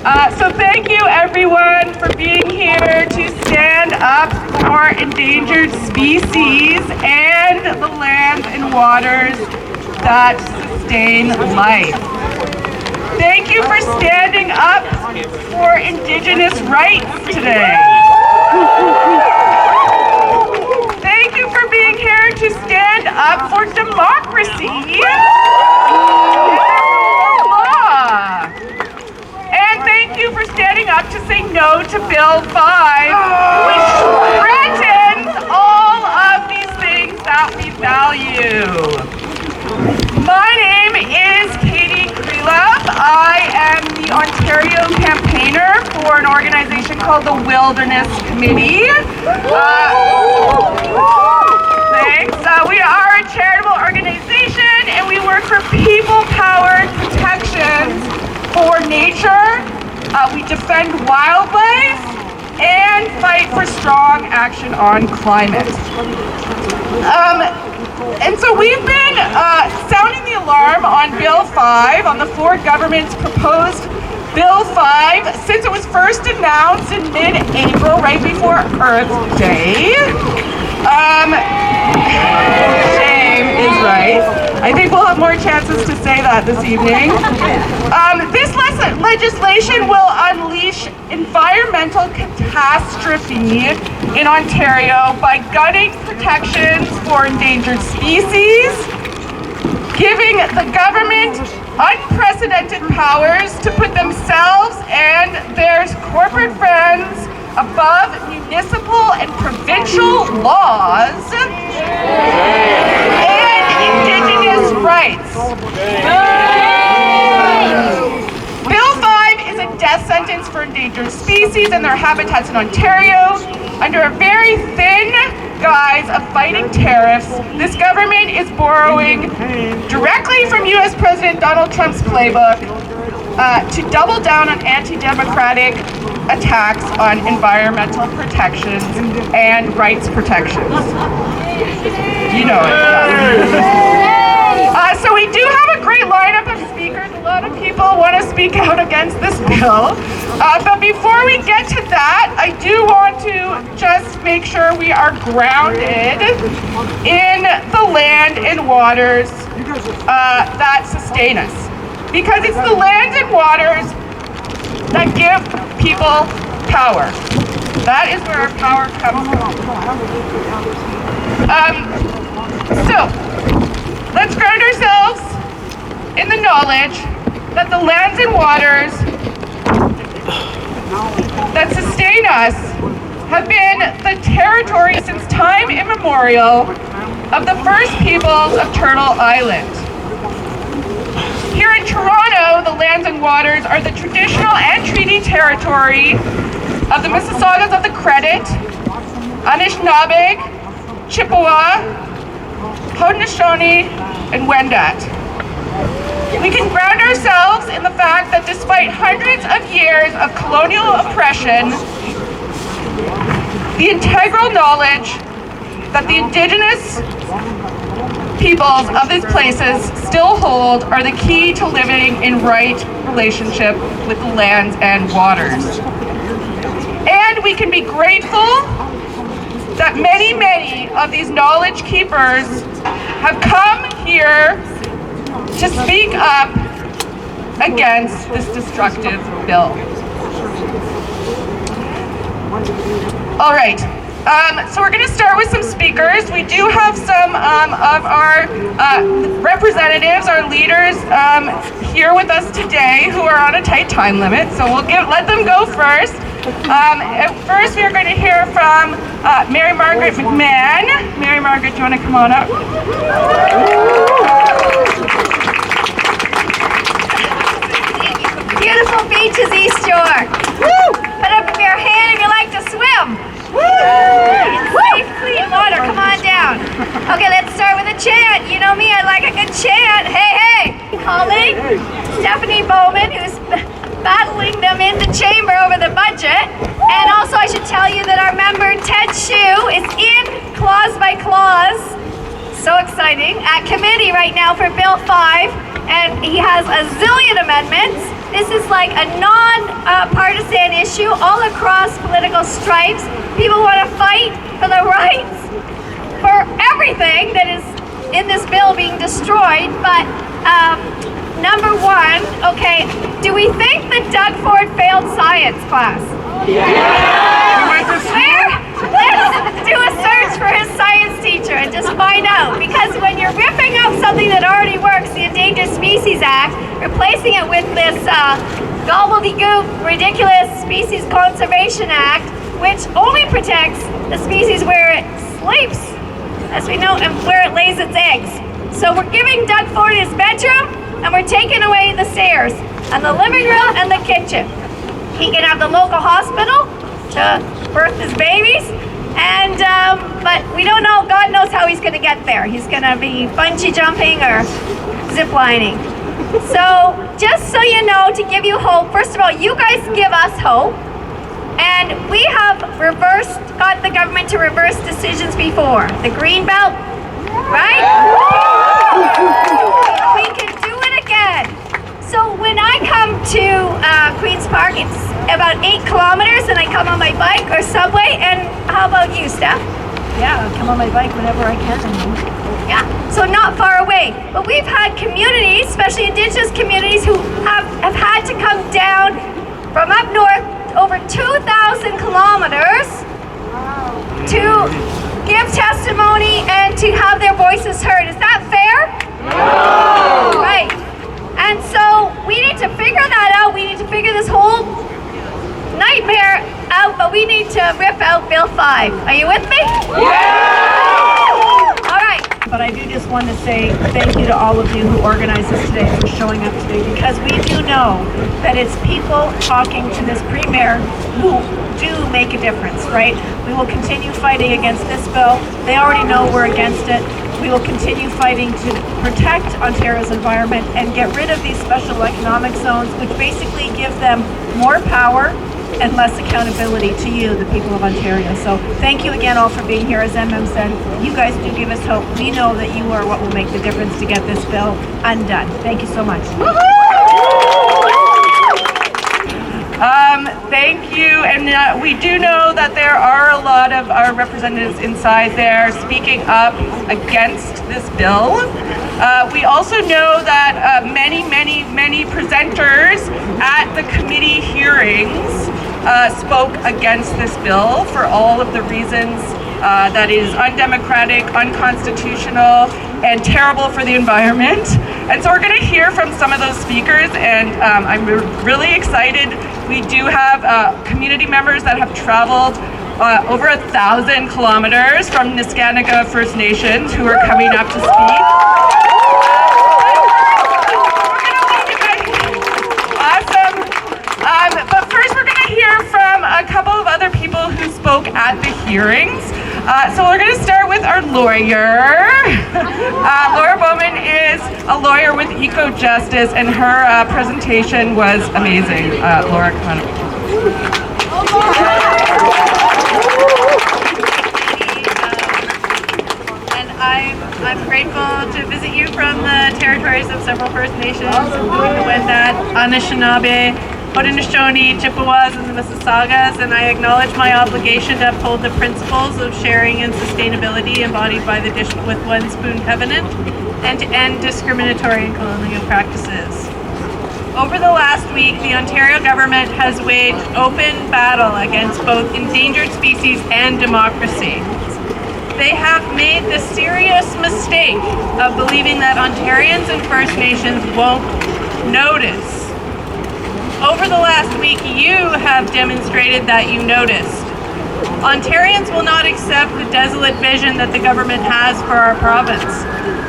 So thank you everyone for being here to stand up for endangered species and the lands and waters that sustain life. Thank you for standing up for Indigenous rights today. Thank you for being here to stand up for democracy and law. And thank you for standing up to say no to Bill 5, which threatens all of these things that we value. My name is I am the Ontario campaigner for an organization called the Wilderness Committee. Thanks. We are a charitable organization and we work for people-powered protections for nature. We defend wildlife and fight for strong action on climate. And so we've been sounding the alarm on Bill 5, on the Ford government's proposed Bill 5, since it was first announced in mid-April, right before Earth Day. Shame is right. I think we'll have more chances to say that this evening. This legislation will unleash environmental catastrophe in Ontario by gutting protections for endangered species, giving the government unprecedented powers to put themselves and their corporate friends above municipal and provincial laws and Indigenous rights. Bill 5 is a death sentence for endangered species and their habitats in Ontario. Under a very thin guise of fighting tariffs, this government is borrowing directly from U.S. President Donald Trump's playbook to double down on anti-democratic attacks on environmental protections and rights protections. You know it. So we do have a great lineup of speakers. A lot of people want to speak out against this bill. But before we get to that, I do want to just make sure we are grounded in the land and waters that sustain us. Because it's the land and waters that give people power. That is where our power comes from. So, let's ground ourselves in the knowledge that the lands and waters that sustain us have been the territory since time immemorial of the first peoples of Turtle Island. Here in Toronto, the lands and waters are the traditional and treaty territory of the Mississaugas of the Credit, Anishinaabe, Chippewa, Haudenosaunee, and Wendat. We can ground ourselves in the fact that despite hundreds of years of colonial oppression, the integral knowledge that the Indigenous peoples of these places still hold are the key to living in right relationship with the lands and waters. And we can be grateful that many, many of these knowledge keepers have come here to speak up against this destructive bill. All right, so we're going to start with some speakers. We do have some of our representatives, our leaders here with us today who are on a tight time limit, so we'll let them go first. First, we are going to hear from Mary Margaret McMahon. Mary Margaret, do you want to come on up? Beautiful beaches, East York. Woo! Put up your hand if you like to swim. Woo! Safe, clean water. Come on down. Okay, let's start with a chant. You know me, I like a good chant. Hey, hey! Calling Stephanie Bowman, who's battling them in the chamber over the budget. And also I should tell you that our member Ted Shue is in clause by clause, so exciting, at committee right now for Bill 5, and he has a zillion amendments. This is like a non-partisan issue all across political stripes. People want to fight for the rights, for everything that is in this bill being destroyed. But number one, okay, do we think that Doug Ford failed science class? Where? Let's do a search for his science teacher and just find out. Because when you're ripping up something that already works, the Endangered Species Act, replacing it with this gobbledygook, ridiculous Species Conservation Act, which only protects the species where it sleeps, as we know, and where it lays its eggs. So we're giving Doug Ford his bedroom, and we're taking away the stairs, and the living room, and the kitchen. He can have the local hospital to birth his babies, and but we don't know, God knows how he's gonna get there. He's gonna be bungee jumping or zip lining. So just so you know, to give you hope, first of all, you guys give us hope, and we have got the government to reverse decisions before. The green belt, right? We can do it again. So when I come to Queen's Park, it's about 8 kilometers, and I come on my bike or subway. And how about you, Steph? Yeah, I'll come on my bike whenever I can. Yeah, so not far away. But we've had communities, especially Indigenous communities, who have had to come down from up north over 2,000 kilometers to give testimony and to have their voices heard. Is that fair? No! Right. And so we need to figure that out. We need to figure this whole nightmare out, but we need to rip out Bill 5. Are you with me? Yeah! All right. But I do just want to say thank you to all of you who organized this today, for showing up today, because we do know that it's people talking to this premier who do make a difference, right? We will continue fighting against this bill. They already know we're against it. We will continue fighting to protect Ontario's environment and get rid of these special economic zones, which basically give them more power and less accountability to you, the people of Ontario. So thank you again all for being here. As MM said, you guys do give us hope. We know that you are what will make the difference to get this bill undone. Thank you so much. Thank you, and we do know that there are a lot of our representatives inside there speaking up against this bill. We also know that many presenters at the committee hearings spoke against this bill for all of the reasons that is undemocratic, unconstitutional, and terrible for the environment. And so we're going to hear from some of those speakers, and I'm really excited. We do have community members that have traveled over 1,000 kilometers from Niskanaga First Nations who are coming up to speak. Awesome. But first we're going to hear from a couple of other people who spoke at the hearings. So we're going to start with our lawyer. Laura Bowman is a lawyer with Eco Justice, and her presentation was amazing. Laura, come on up. And I'm grateful to visit you from the territories of several First Nations, including the Wendat, Anishinaabe, Haudenosaunee, Chippewas, and the Mississaugas, and I acknowledge my obligation to uphold the principles of sharing and sustainability embodied by the Dish with One Spoon Covenant, and to end discriminatory and colonial practices. Over the last week, the Ontario government has waged open battle against both endangered species and democracy. They have made the serious mistake of believing that Ontarians and First Nations won't notice. Over the last week, you have demonstrated that you noticed. Ontarians will not accept the desolate vision that the government has for our province.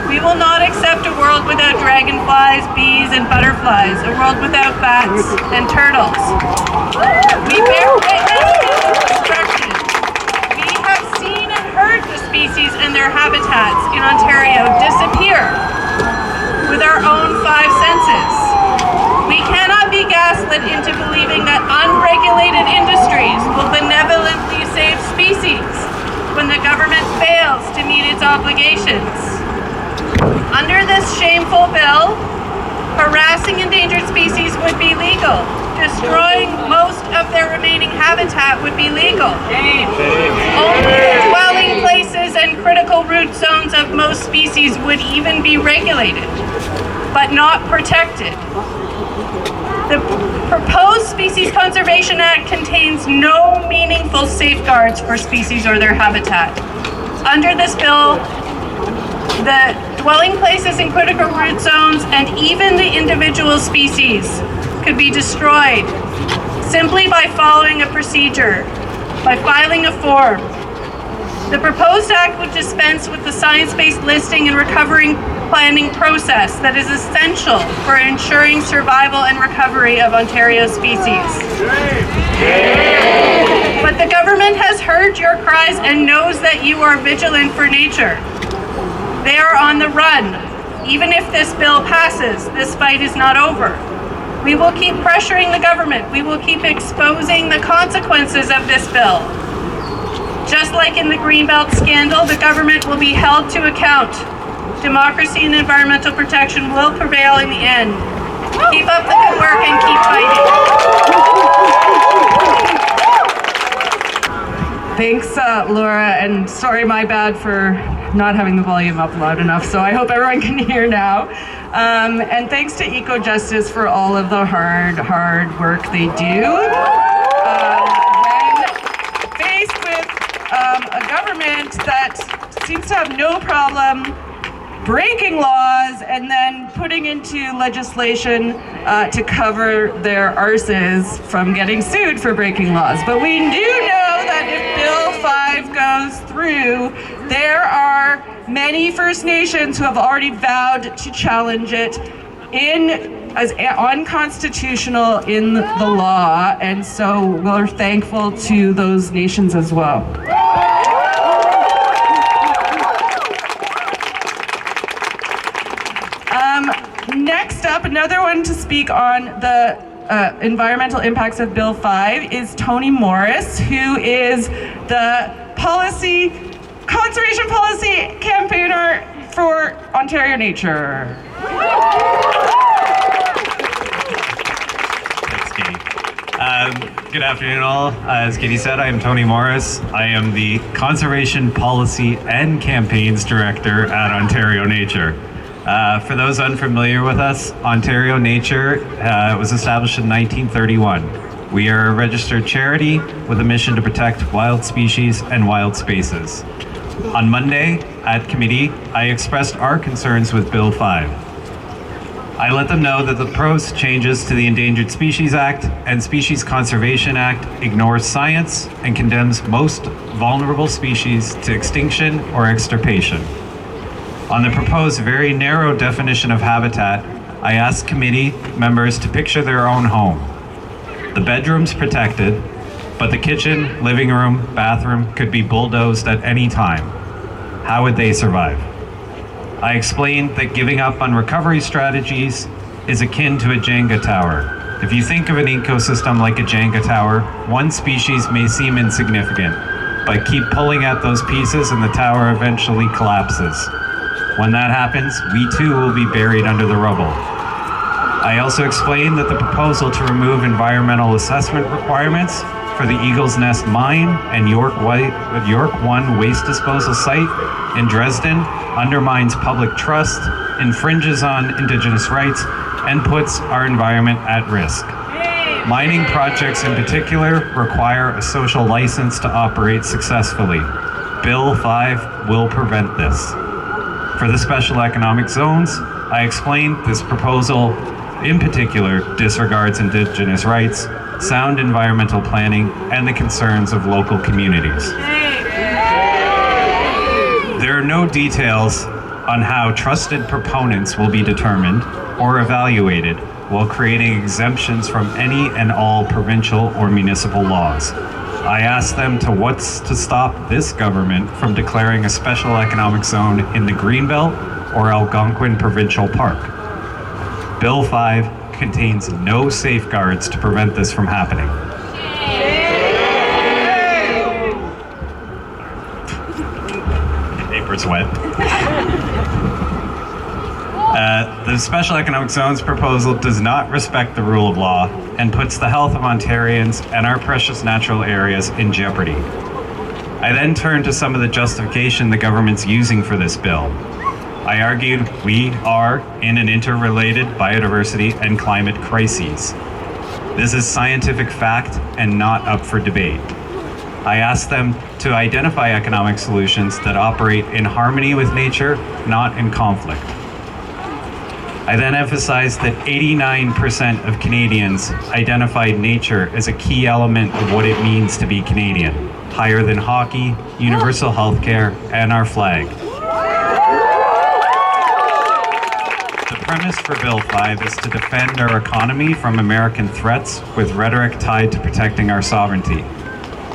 We will not accept a world without dragonflies, bees, and butterflies, a world without bats and turtles. We bear witness to this destruction. We have seen and heard the species and their habitats in Ontario disappear with our own 5 senses. We cannot be gaslit into believing that unregulated industries will benevolently save species when the government fails to meet its obligations. Under this shameful bill, Harassing endangered species would be legal. Destroying most of their remaining habitat would be legal. Only dwelling places and critical root zones of most species would even be regulated, but not protected. The proposed Species Conservation Act contains no meaningful safeguards for species or their habitat. Under this bill, the dwelling places in critical root zones and even the individual species could be destroyed simply by following a procedure, by filing a form. The proposed act would dispense with the science-based listing and recovery planning process that is essential for ensuring survival and recovery of Ontario species. But the government has heard your cries and knows that you are vigilant for nature. They are on the run. Even if this bill passes, this fight is not over. We will keep pressuring the government. We will keep exposing the consequences of this bill. Just like in the Greenbelt scandal, the government will be held to account. Democracy and environmental protection will prevail in the end. Keep up the good work and keep fighting. Thanks, Laura, and sorry, my bad for not having the volume up loud enough, so I hope everyone can hear now. And thanks to Eco-Justice for all of the hard work they do. When faced with a government that seems to have no problem breaking laws and then putting into legislation to cover their arses from getting sued for breaking laws. But we do know that if Bill 5 goes through, there are many First Nations who have already vowed to challenge it as unconstitutional in the law, and so we're thankful to those nations as well. Next up, another one to speak on the environmental impacts of Bill 5 is Tony Morris, who is the conservation policy campaigner for Ontario Nature. Thanks, Katie. Good afternoon, all. As Katie said, I am Tony Morris. I am the Conservation Policy and Campaigns Director at Ontario Nature. For those unfamiliar with us, Ontario Nature was established in 1931. We are a registered charity with a mission to protect wild species and wild spaces. On Monday at committee, I expressed our concerns with Bill 5. I let them know that the proposed changes to the Endangered Species Act and Species Conservation Act ignores science and condemns most vulnerable species to extinction or extirpation. On the proposed very narrow definition of habitat, I asked committee members to picture their own home. The bedroom's protected, but the kitchen, living room, bathroom could be bulldozed at any time. How would they survive? I explained that giving up on recovery strategies is akin to a Jenga tower. If you think of an ecosystem like a Jenga tower, one species may seem insignificant, but keep pulling at those pieces and the tower eventually collapses. When that happens, we too will be buried under the rubble. I also explained that the proposal to remove environmental assessment requirements for the Eagle's Nest Mine and York 1 waste disposal site in Dresden undermines public trust, infringes on Indigenous rights, and puts our environment at risk. Mining projects in particular require a social license to operate successfully. Bill 5 will prevent this. For the special economic zones, I explained this proposal in particular disregards Indigenous rights, sound environmental planning, and the concerns of local communities. There are no details on how trusted proponents will be determined or evaluated while creating exemptions from any and all provincial or municipal laws. I asked them what's to stop this government from declaring a special economic zone in the Greenbelt or Algonquin Provincial Park. Bill 5 contains no safeguards to prevent this from happening. Apron's wet. The Special Economic Zones proposal does not respect the rule of law and puts the health of Ontarians and our precious natural areas in jeopardy. I then turned to some of the justification the government's using for this bill. I argued we are in an interrelated biodiversity and climate crises. This is scientific fact and not up for debate. I asked them to identify economic solutions that operate in harmony with nature, not in conflict. I then emphasized that 89% of Canadians identified nature as a key element of what it means to be Canadian, higher than hockey, universal healthcare, and our flag. The premise for Bill 5 is to defend our economy from American threats with rhetoric tied to protecting our sovereignty.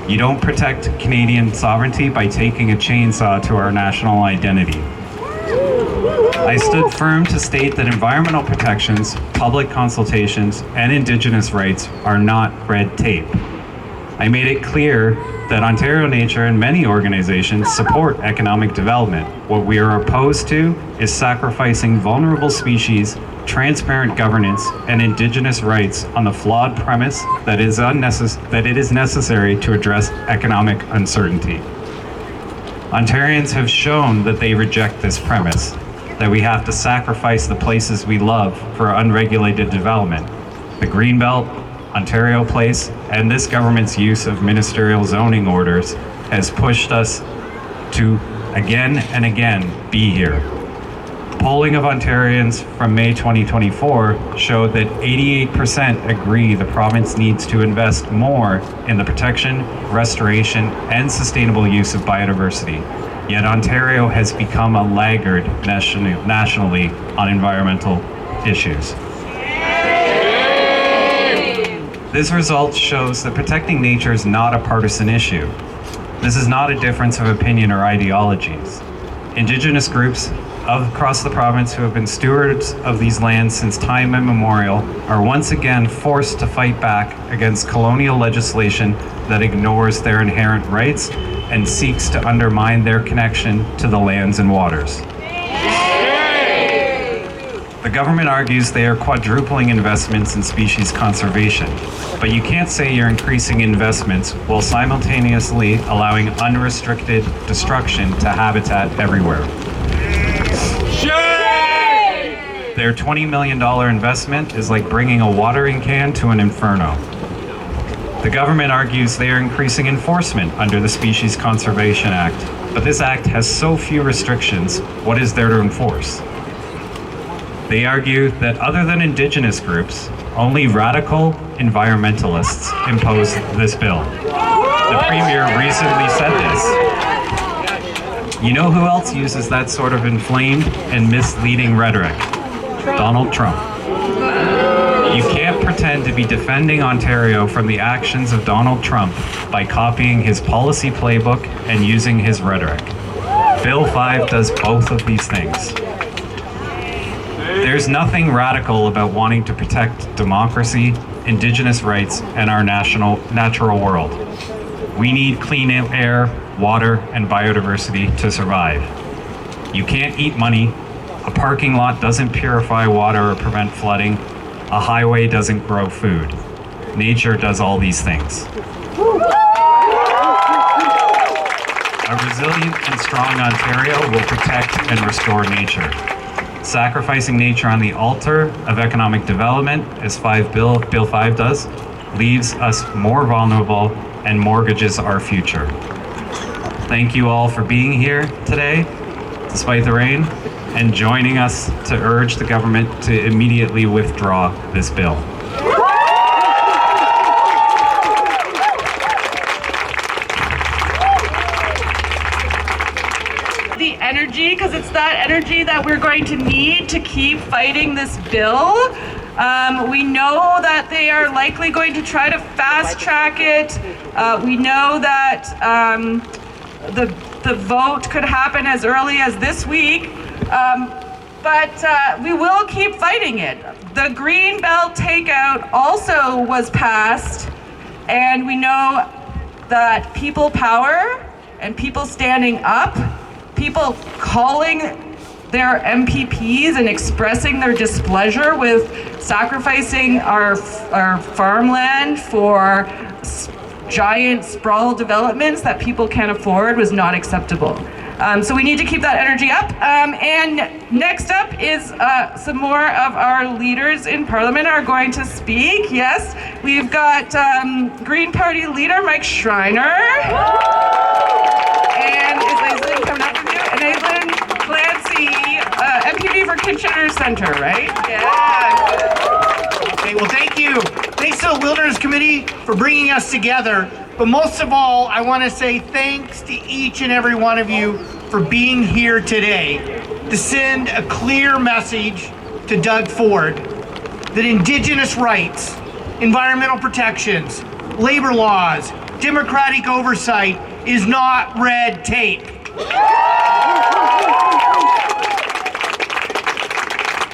You don't protect Canadian sovereignty by taking a chainsaw to our national identity. I stood firm to state that environmental protections, public consultations, and Indigenous rights are not red tape. I made it clear that Ontario Nature and many organizations support economic development. What we are opposed to is sacrificing vulnerable species, transparent governance, and Indigenous rights on the flawed premise that it is necessary to address economic uncertainty. Ontarians have shown that they reject this premise, that we have to sacrifice the places we love for unregulated development. The Greenbelt, Ontario Place, and this government's use of ministerial zoning orders has pushed us to again and again be here. Polling of Ontarians from May 2024 showed that 88% agree the province needs to invest more in the protection, restoration, and sustainable use of biodiversity. Yet Ontario has become a laggard nationally on environmental issues. This result shows that protecting nature is not a partisan issue. This is not a difference of opinion or ideologies. Indigenous groups across the province who have been stewards of these lands since time immemorial are once again forced to fight back against colonial legislation that ignores their inherent rights and seeks to undermine their connection to the lands and waters. The government argues they are quadrupling investments in species conservation, but you can't say you're increasing investments while simultaneously allowing unrestricted destruction to habitat everywhere. Their $20 million investment is like bringing a watering can to an inferno. The government argues they are increasing enforcement under the Species Conservation Act, but this act has so few restrictions, what is there to enforce? They argue that other than Indigenous groups, only radical environmentalists impose this bill. The Premier recently said this. You know who else uses that sort of inflamed and misleading rhetoric? Donald Trump. You can't pretend to be defending Ontario from the actions of Donald Trump by copying his policy playbook and using his rhetoric. Bill 5 does both of these things. There's nothing radical about wanting to protect democracy, Indigenous rights, and our natural world. We need clean air, water, and biodiversity to survive. You can't eat money. A parking lot doesn't purify water or prevent flooding. A highway doesn't grow food. Nature does all these things. A resilient and strong Ontario will protect and restore nature. Sacrificing nature on the altar of economic development, as Bill 5 does, leaves us more vulnerable and mortgages our future. Thank you all for being here today, despite the rain, and joining us to urge the government to immediately withdraw this bill. The energy, because it's that energy that we're going to need to keep fighting this bill. We know that they are likely going to try to fast track it. We know that the vote could happen as early as this week, but we will keep fighting it. The Greenbelt takeout also was passed, and we know that people power and people standing up, people calling their MPPs and expressing their displeasure with sacrificing our farmland for giant sprawl developments that people can't afford was not acceptable. So we need to keep that energy up. And next up is some more of our leaders in Parliament are going to speak. Yes, we've got Green Party leader Mike Schreiner. And is Aislinn coming up with you? And Aislinn Clancy, MPP for Kitchener Centre, right? Yeah. Okay, well, thank you. Thanks to the Wilderness Committee for bringing us together. But most of all, I want to say thanks to each and every one of you for being here today to send a clear message to Doug Ford that Indigenous rights, environmental protections, labor laws, democratic oversight is not red tape.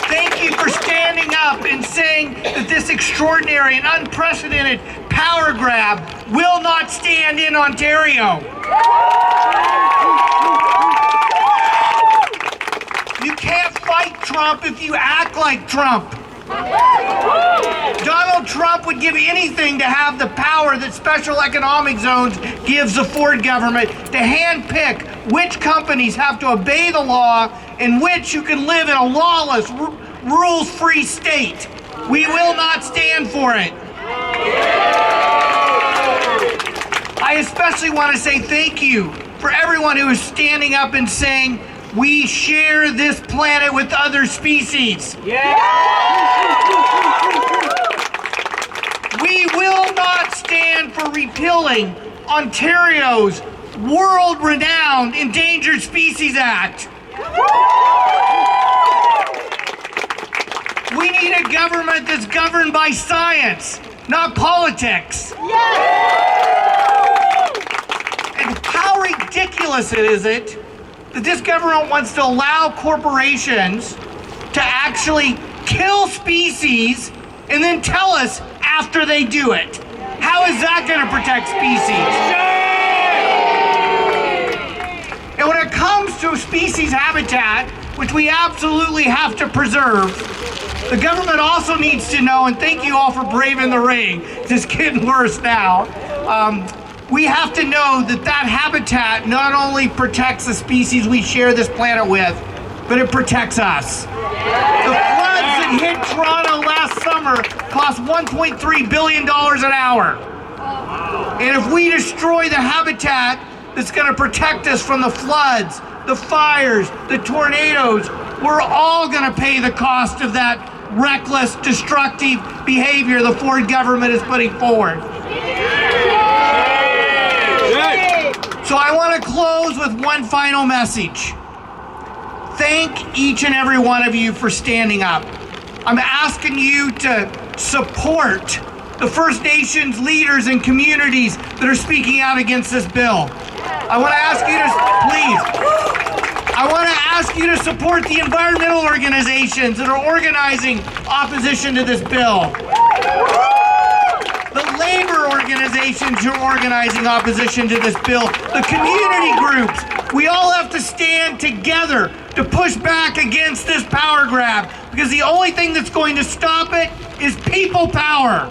Thank you for standing up and saying that this extraordinary and unprecedented power grab will not stand in Ontario. You can't fight Trump if you act like Trump. Donald Trump would give anything to have the power that special economic zones gives the Ford government to handpick which companies have to obey the law and which you can live in a lawless, rules-free state. We will not stand for it. I especially want to say thank you for everyone who is standing up and saying, we share this planet with other species. We will not stand for repealing Ontario's world-renowned Endangered Species Act. We need a government that's governed by science, not politics. And how ridiculous is it that this government wants to allow corporations to actually kill species and then tell us after they do it? How is that going to protect species? And when it comes to species habitat, which we absolutely have to preserve, the government also needs to know, and thank you all for braving the ring, it's getting worse now. We have to know that that habitat not only protects the species we share this planet with, but it protects us. The floods that hit Toronto last summer cost $1.3 billion an hour. And if we destroy the habitat that's going to protect us from the floods, the fires, the tornadoes, we're all going to pay the cost of that reckless, destructive behavior the Ford government is putting forward. So I want to close with one final message. Thank each and every one of you for standing up. I'm asking you to support the First Nations leaders and communities that are speaking out against this bill. I want to ask you to, please, I want to ask you to support the environmental organizations that are organizing opposition to this bill. The labor organizations who are organizing opposition to this bill, the community groups, we all have to stand together to push back against this power grab, because the only thing that's going to stop it is people power.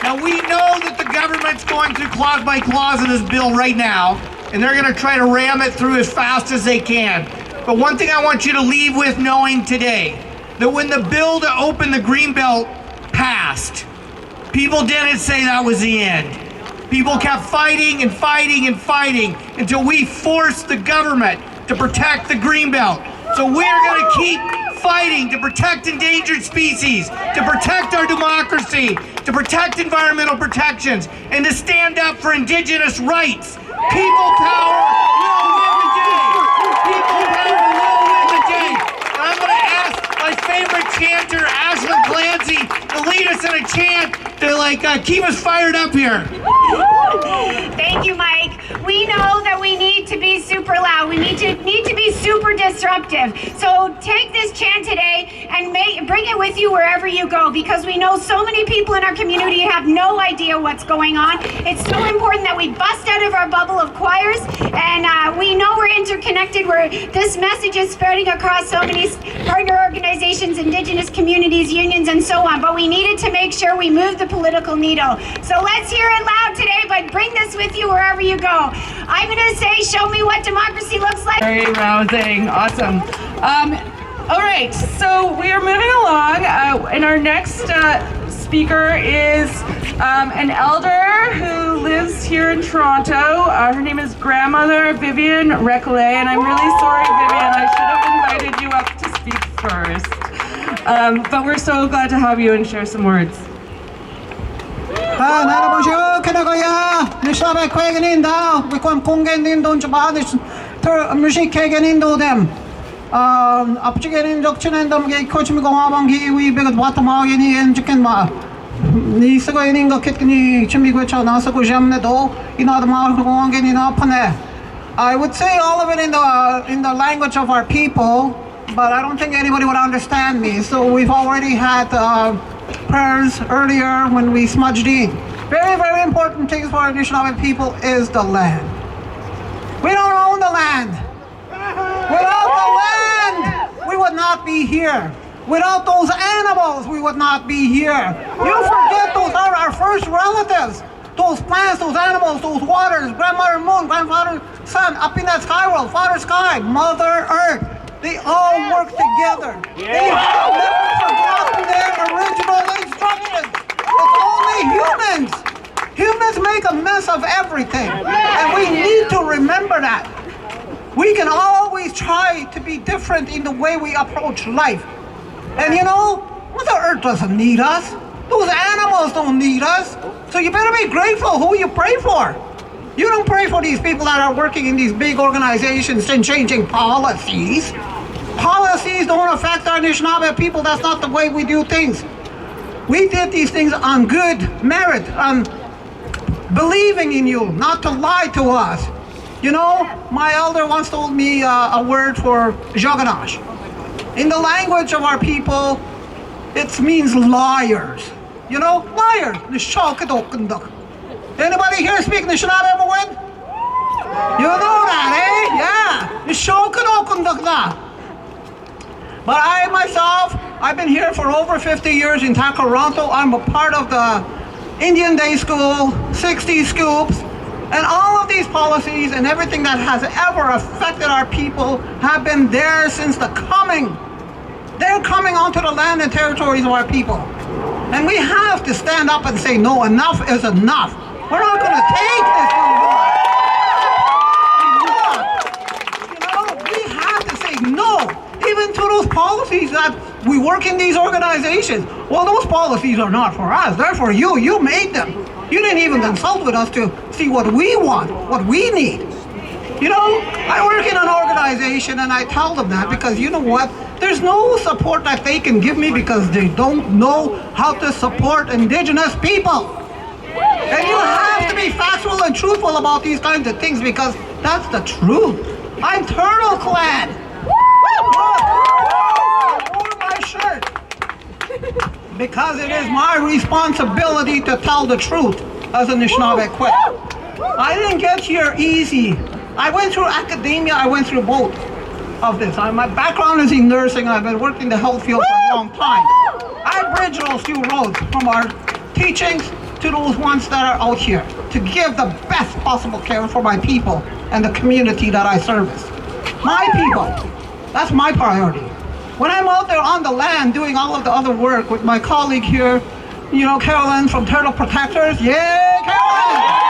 Now we know that the government's going through clause by clause in this bill right now, and they're going to try to ram it through as fast as they can. But one thing I want you to leave with knowing today, that when the bill to open the Greenbelt passed, people didn't say that was the end. People kept fighting and fighting and fighting until we forced the government to protect the Greenbelt. So we're going to keep fighting to protect endangered species, to protect our democracy, to protect environmental protections, and to stand up for Indigenous rights. People power will win the day. People power will win the day. And I'm going to ask my favorite chanter, Aislinn Clancy, to lead us in a chant to keep us fired up here. Thank you, Mike. we know that we need to be super loud. We need to be super disruptive. So take this chant today and bring it with you wherever you go, because we know so many people in our community have no idea what's going on. It's so important that we bust out of our bubble of choirs, and we know we're interconnected, where this message is spreading across so many partner organizations, Indigenous communities, unions, and so on, but we needed to make sure we move the political needle. So let's hear it loud today, but bring this with you wherever you go. I'm going to say, show me what democracy looks like. Very rousing. Awesome. All right, so we are moving along, and our next speaker is an elder who lives here in Toronto. Her name is Grandmother Vivian Recollet, and I'm really sorry, Vivian, I should have invited you up to speak first. But we're so glad to have you and share some words. 나라보시오 그나가야 니샤베 괴긴인다 위권 공개닌 돈좀 받으시 뮤직 개개닌도 됨 앞지게닌 적치는 담게 코치미 공화방기 위백은 와타마기니 엔지켄 마 니스가 있는 거 켓니 준비고쳐 나서고 잠내도 이나도 마을 공항기니 나파네. I would say all of it in the language of our people, but I don't think anybody would understand me. So we've already had prayers earlier when we smudged in. Very, very important things for our Anishinaabe people is the land. We don't own the land. Without the land, we would not be here. Without those animals, we would not be here. You forget those are our first relatives. Those plants, those animals, those waters, grandmother moon, grandfather sun, up in that sky world, father sky, mother earth. They all work together. They have never forgotten their original instructions. It's only humans. Humans make a mess of everything. And we need to remember that. We can always try to be different in the way we approach life. And you know, Mother Earth doesn't need us. Those animals don't need us. So you better be grateful who you pray for. You don't pray for these people that are working in these big organizations and changing policies. Policies don't affect our Anishinaabe people. That's not the way we do things. We did these things on good merit, on believing in you, not to lie to us. You know, my elder once told me a word for jaganash. In the language of our people, it means liars. You know, liars. Anybody here speak Anishinaabe, everyone? You know that, eh? Yeah. But I myself, I've been here for over 50 years in Toronto. I'm a part of the Indian Day School, 60 Scoops, and all of these policies and everything that has ever affected our people have been there since the coming. They're coming onto the land and territories of our people. And we have to stand up and say, no, enough is enough. We're not going to take this anymore. You know, we have to say no, even to those policies that we work in these organizations. Well, those policies are not for us. They're for you. You made them. You didn't even consult with us to see what we want, what we need. You know, I work in an organization and I tell them that because you know what? There's no support that they can give me because they don't know how to support Indigenous people. And you have to be factual and truthful about these kinds of things because that's the truth. I'm Turtle Clan. I wore my shirt because it is my responsibility to tell the truth as an Anishinaabe Quit. I didn't get here easy. I went through academia, I went through both of this. My background is in nursing, I've been working in the health field for a long time. I bridge those two roads from our teachings to those ones that are out here to give the best possible care for my people and the community that I service. My people, that's my priority. When I'm out there on the land doing all of the other work with my colleague here, you know, Carolyn from Turtle Protectors, yeah, Carolyn!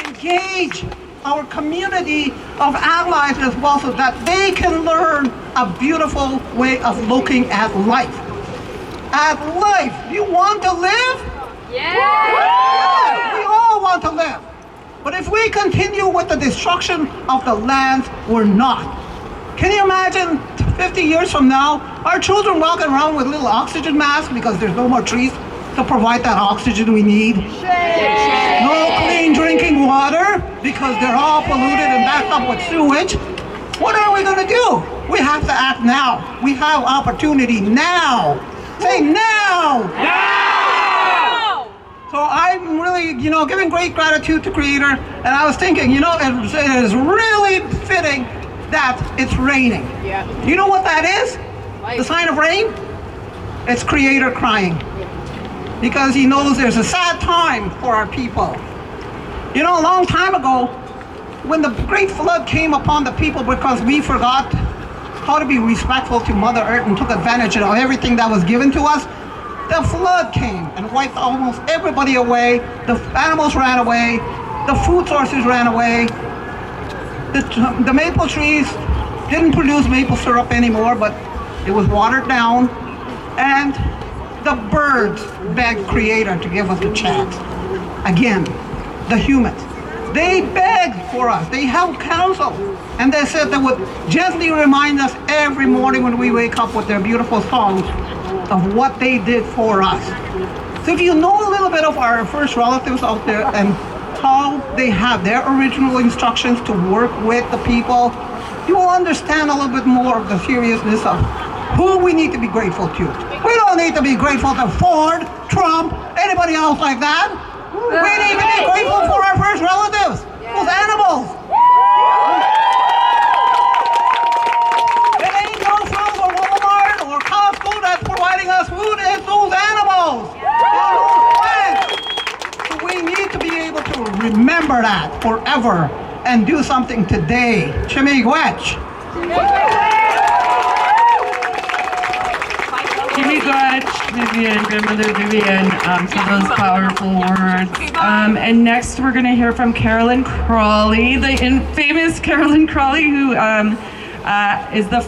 Engage our community of allies as well so that they can learn a beautiful way of looking at life. At life. You want to live? Yeah! We all want to live. But if we continue with the destruction of the lands, we're not. Can you imagine 50 years from now, our children walking around with little oxygen masks because there's no more trees? to provide that oxygen we need. No clean drinking water because they're all polluted and backed up with sewage. What are we going to do? We have to act now. We have opportunity now. Say now! Now! So I'm really, giving great gratitude to Creator, and I was thinking, it is really fitting that it's raining. Yeah. You know what that is? The sign of rain? It's Creator crying. Because he knows there's a sad time for our people. A long time ago, when the great flood came upon the people because we forgot how to be respectful to Mother Earth and took advantage of everything that was given to us, the flood came and wiped almost everybody away. The animals ran away. The food sources ran away. The maple trees didn't produce maple syrup anymore, but it was watered down. And the birds begged Creator to give us a chance. Again, the humans. They begged for us. They held counsel. And they said they would gently remind us every morning when we wake up with their beautiful songs of what they did for us. So if you know a little bit of our first relatives out there and how they have their original instructions to work with the people, you will understand a little bit more of the seriousness of who we need to be grateful to. We don't need to be grateful to Ford, Trump, anybody else like that. We need to be grateful for our first relatives, those animals. It ain't no Foods or Walmart or Costco that's providing us food, it's those animals. Those plants. So we need to be able to remember that forever and do something today. Chimigwech. Vivian, Grandmother Vivian, for those powerful words. And next we're going to hear from Carolyn Crawley, the famous Carolyn Crawley, who is the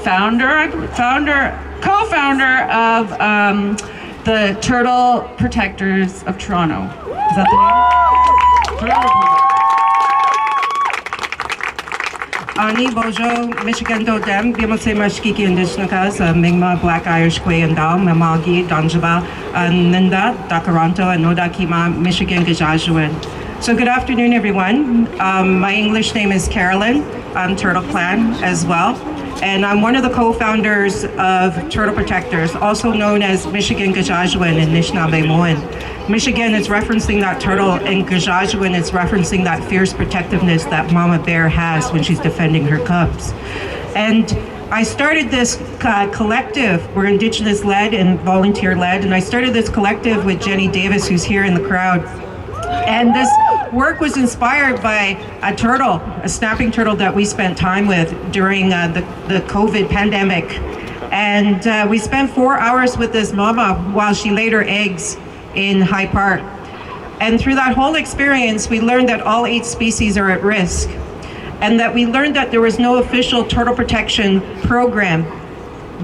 co-founder of the Turtle Protectors of Toronto. Is that the name? Ani Bojo, Michigan do dem, Bimose Mashkiki Indishnakas, Mi'kmaq Black Irish Kwe and Dao, Mamagi, Danjaba, Ninda, Dakaranto, and Nodakima, Michigan Gajajuan. So good afternoon, everyone. My English name is Carolyn. I'm Turtle Clan as well. And I'm one of the co-founders of Turtle Protectors, also known as Michigan Gajajuan and Anishinaabe-Moan. Michigan is referencing that turtle, and Gajajuan is referencing that fierce protectiveness that Mama Bear has when she's defending her cubs. And I started this collective. We're Indigenous-led and volunteer-led, and I started this collective with Jenny Davis, who's here in the crowd. And this work was inspired by a turtle, a snapping turtle that we spent time with during the COVID pandemic. And we spent 4 hours with this mama while she laid her eggs in High Park. And through that whole experience, we learned that all 8 species are at risk, and that we learned that there was no official turtle protection program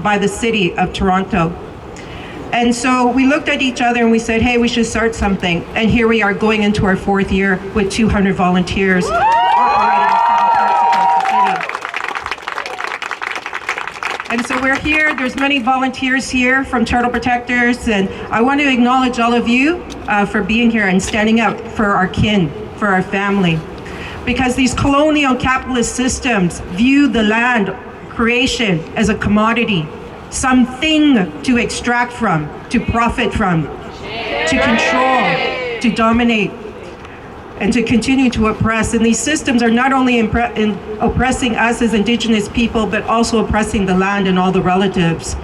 by the city of Toronto. And so we looked at each other and we said, hey, we should start something. And here we are going into our 4th year with 200 volunteers operating in several parts across the city. And so we're here, there's many volunteers here from Turtle Protectors, and I want to acknowledge all of you for being here and standing up for our kin, for our family. Because these colonial capitalist systems view the land creation as a commodity, something to extract from, to profit from, to control, to dominate, and to continue to oppress. And these systems are not only oppressing us as Indigenous people, but also oppressing the land and all the relatives.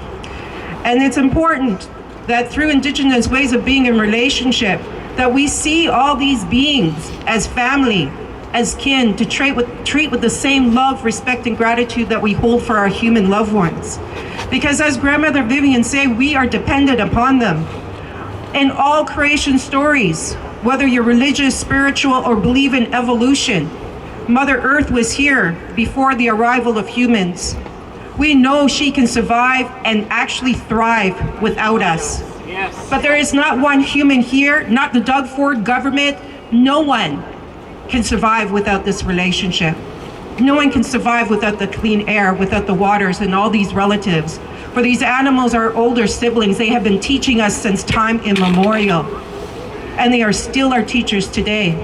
And it's important that through Indigenous ways of being in relationship, that we see all these beings as family, as kin, to treat with the same love, respect, and gratitude that we hold for our human loved ones. Because as Grandmother Vivian said, we are dependent upon them. In all creation stories, whether you're religious, spiritual, or believe in evolution, Mother Earth was here before the arrival of humans. We know she can survive and actually thrive without us. Yes. But there is not one human here, not the Doug Ford government, no one can survive without this relationship. No one can survive without the clean air, without the waters and all these relatives For these animals are older siblings. They have been teaching us since time immemorial. And they are still our teachers today.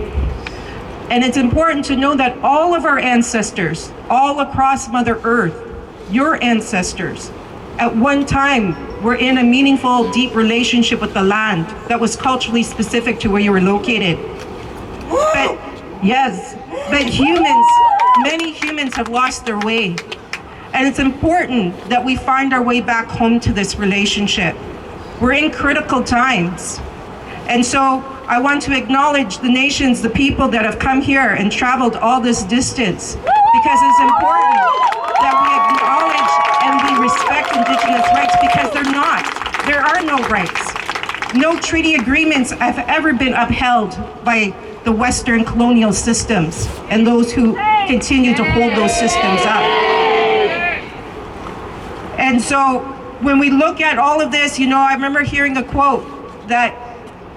And it's important to know that all of our ancestors, all across Mother Earth, your ancestors, at one time were in a meaningful, deep relationship with the land that was culturally specific to where you were located. But yes, but many humans have lost their way. And it's important that we find our way back home to this relationship. We're in critical times. And so I want to acknowledge the nations, the people that have come here and traveled all this distance, because it's important that we acknowledge and we respect Indigenous rights, because there are no rights. No treaty agreements have ever been upheld by the Western colonial systems and those who continue to hold those systems up. And so when we look at all of this, I remember hearing a quote that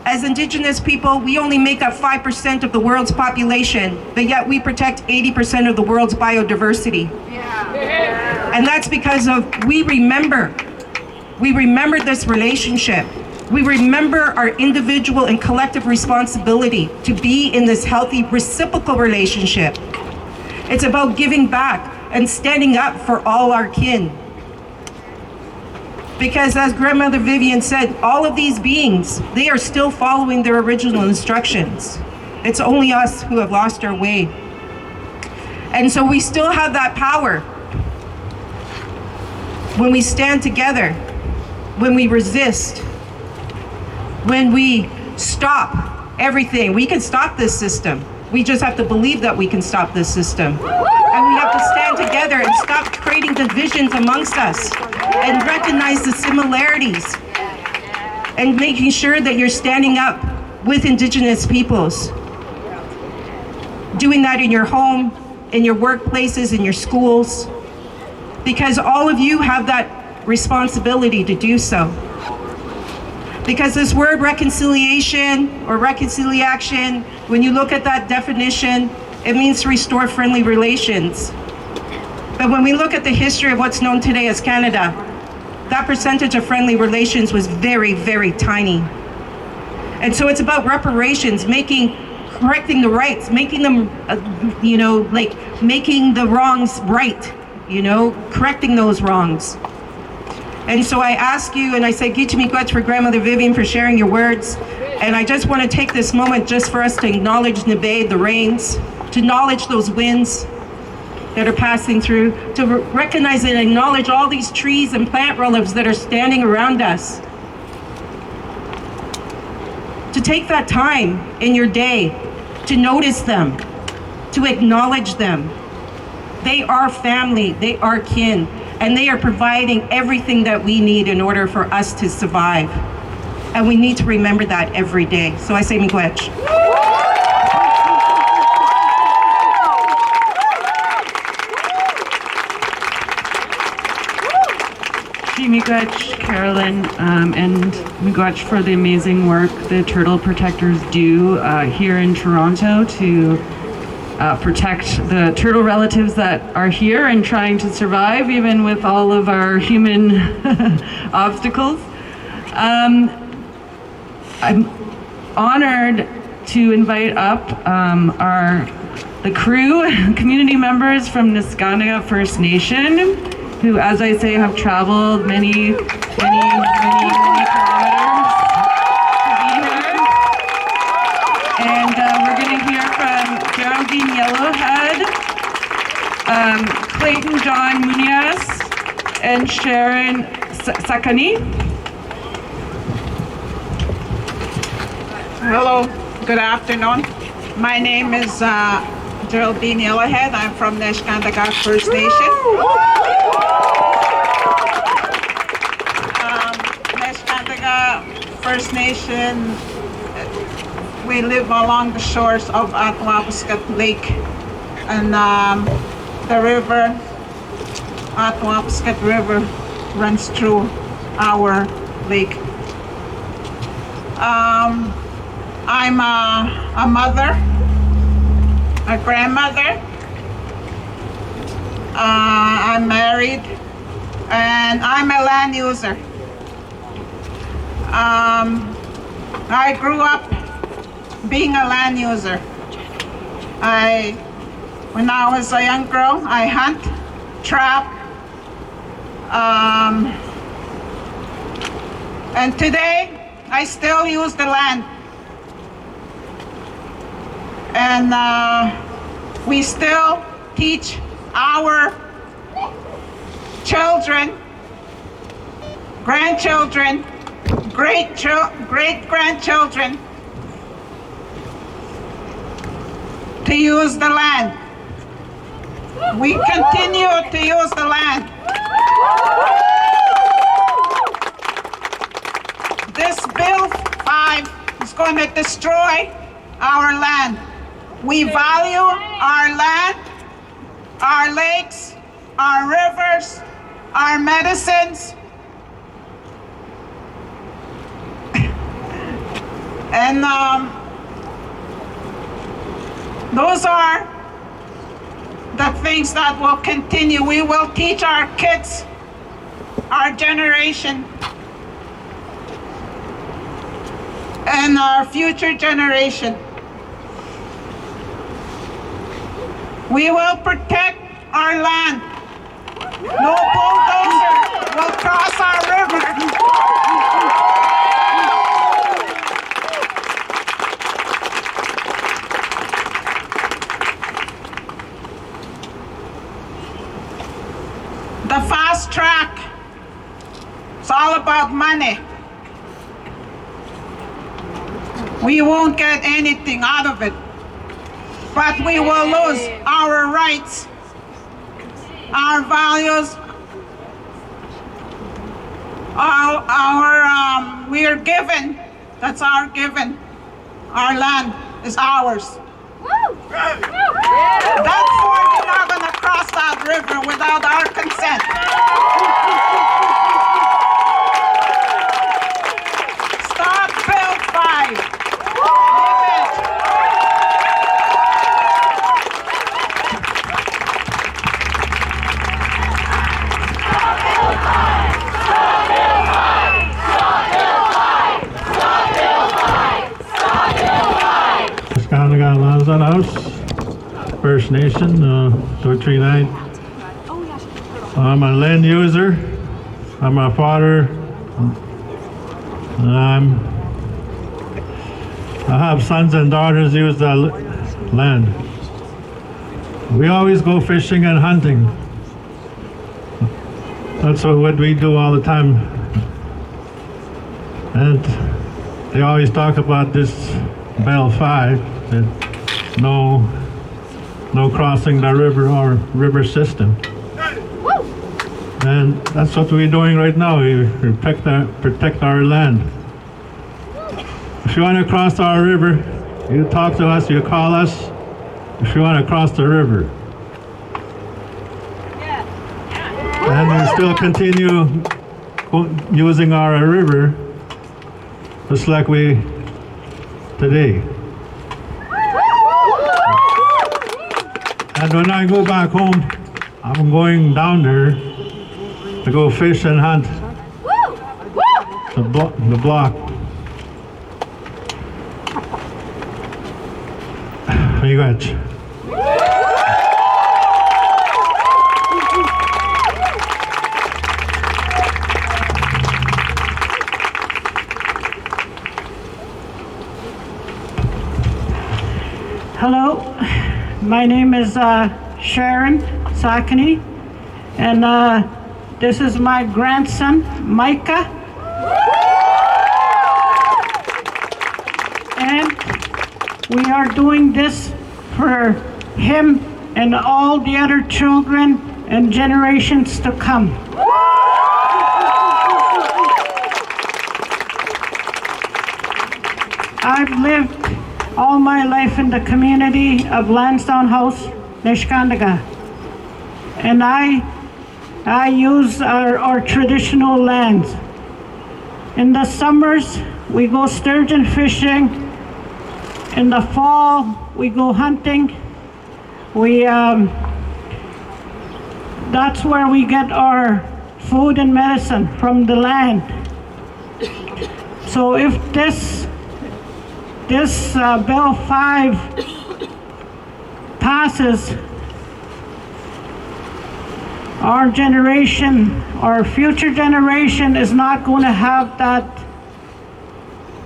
as Indigenous people, we only make up 5% of the world's population, but yet we protect 80% of the world's biodiversity. And that's because we remember this relationship. We remember our individual and collective responsibility to be in this healthy reciprocal relationship. It's about giving back and standing up for all our kin. Because as Grandmother Vivian said, all of these beings, they are still following their original instructions. It's only us who have lost our way. And so we still have that power when we stand together, when we resist, when we stop everything. We can stop this system. We just have to believe that we can stop this system. And we have to stand together and stop creating divisions amongst us and recognize the similarities and making sure that you're standing up with Indigenous peoples. Doing that in your home, in your workplaces, in your schools, because all of you have that responsibility to do so. Because this word reconciliation or reconciliation, when you look at that definition, it means to restore friendly relations. But when we look at the history of what's known today as Canada, that percentage of friendly relations was very, very tiny. And so it's about reparations, correcting the rights, making them, making the wrongs right, correcting those wrongs. And so I ask you, and I say, Gichimiigwech for Grandmother Vivian for sharing your words. And I just want to take this moment just for us to acknowledge Nebe, the rains, to acknowledge those winds that are passing through, to recognize and acknowledge all these trees and plant relics that are standing around us. To take that time in your day to notice them, to acknowledge them. They are family, they are kin, and they are providing everything that we need in order for us to survive. And we need to remember that every day. So I say miigwech. Miigwech, Carolyn, and miigwech for the amazing work the turtle protectors do here in Toronto to protect the turtle relatives that are here and trying to survive even with all of our human obstacles. I'm honored to invite up the crew, community members from Niskanaka First Nation, who, as I say, have traveled many kilometers to be here. And we're going to hear from Geraldine Yellowhead, Clayton John Munoz, and Sharon Sakani. Hello, good afternoon. My name is Geraldine Yellowhead. I'm from Niskanaka First Nation. Niskanaka First Nation, we live along the shores of Atwapiskat Lake, and the river, Atwapiskat River, runs through our lake. I'm a mother, a grandmother. I'm married, and I'm a land user. I grew up being a land user. When I was a young girl, I hunt, trap, and today I still use the land. And we still teach our children, grandchildren, great-grandchildren to use the land. We continue to use the land. This Bill 5 is going to destroy our land. We value our land, our lakes, our rivers, our medicines, and those are the things that will continue. We will teach our kids, our generation, and our future generation. We will protect our land. No bulldozer will cross our river. The fast track, it's all about money. We won't get anything out of it, but we will lose our rights, our values, we are given, that's our given, our land is ours. Therefore, you're not going to cross that river without our consent. Stop Bill 5. House, First Nation, 239. I'm a land user. I'm a father. I have sons and daughters use the land. We always go fishing and hunting. That's what we do all the time. And they always talk about this Bill 5, that no crossing the river or river system. And that's what we're doing right now. We protect our land. If you want to cross our river, you talk to us, you call us. If you want to cross the river. And we still continue using our river just like we today. And when I go back home, I'm going down there to go fish and hunt the block. Very much. Hello, my name is Sharon Sakani, and this is my grandson, Micah. And we are doing this for him and all the other children and generations to come. I've lived all my life in the community of Lansdowne House, Neshkandaga. And I use our traditional lands. In the summers, we go sturgeon fishing. In the fall, we go hunting. That's where we get our food and medicine from the land. So if this Bill 5 passes, our generation, our future generation is not going to have that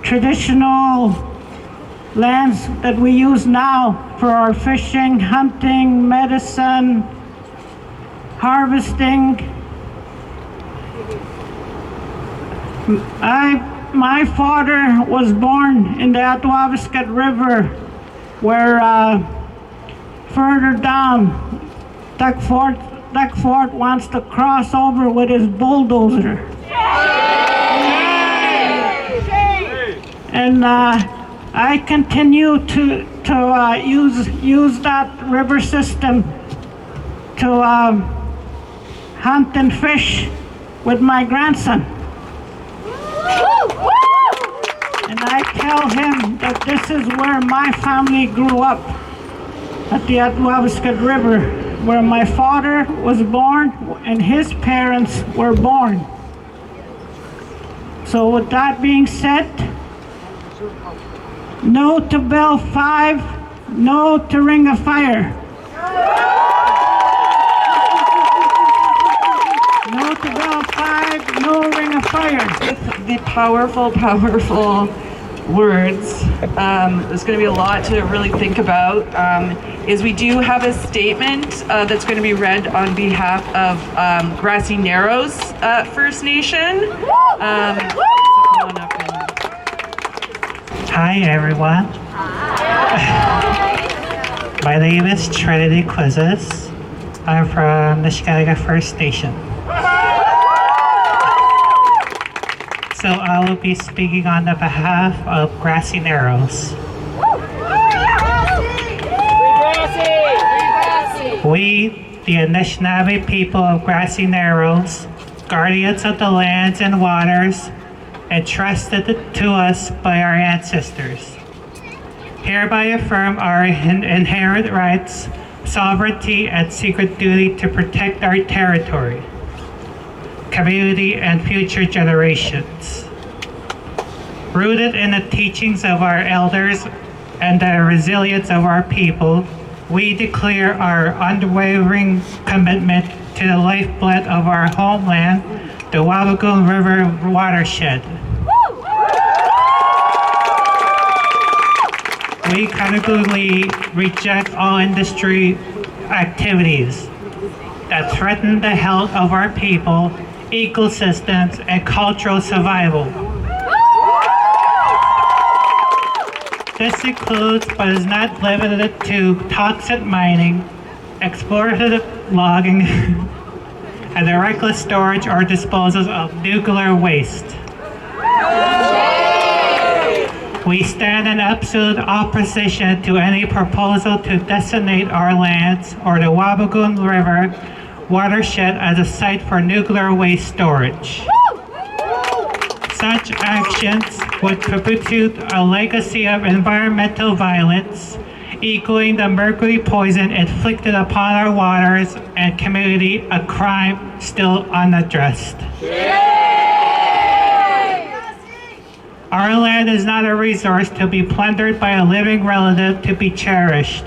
traditional lands that we use now for our fishing, hunting, medicine, harvesting. My father was born in the Autofocus River, where further down, Doug Ford wants to cross over with his bulldozer. And I continue to use that river system to hunt and fish with my grandson. And I tell him that this is where my family grew up, at the Autofocus River, where my father was born and his parents were born. So with that being said, no to Bill 5, no to Ring of Fire. No to Bill 5, no Ring of Fire. With the powerful words, there's going to be a lot to really think about, is we do have a statement that's going to be read on behalf of Grassy Narrows First Nation. So come on up and... Hi everyone. My name is Trinity Quizzes. I'm from the Nisga'a First Nation. So I will be speaking on the behalf of Grassy Narrows. We, the Anishinaabe people of Grassy Narrows, guardians of the lands and waters, entrusted to us by our ancestors, hereby affirm our inherent rights, sovereignty, and secret duty to protect our territory, community, and future generations. Rooted in the teachings of our elders and the resilience of our people, we declare our unwavering commitment to the lifeblood of our homeland, the Wabigoon River watershed. We categorically reject all industry activities that threaten the health of our people, ecosystems, and cultural survival. This includes, but is not limited to, toxic mining, exploitative logging, and the reckless storage or disposal of nuclear waste. We stand in absolute opposition to any proposal to designate our lands or the Wabigoon River watershed as a site for nuclear waste storage. Such actions would perpetuate a legacy of environmental violence, equaling the mercury poison inflicted upon our waters and community, a crime still unaddressed. Our land is not a resource to be plundered by a living relative to be cherished.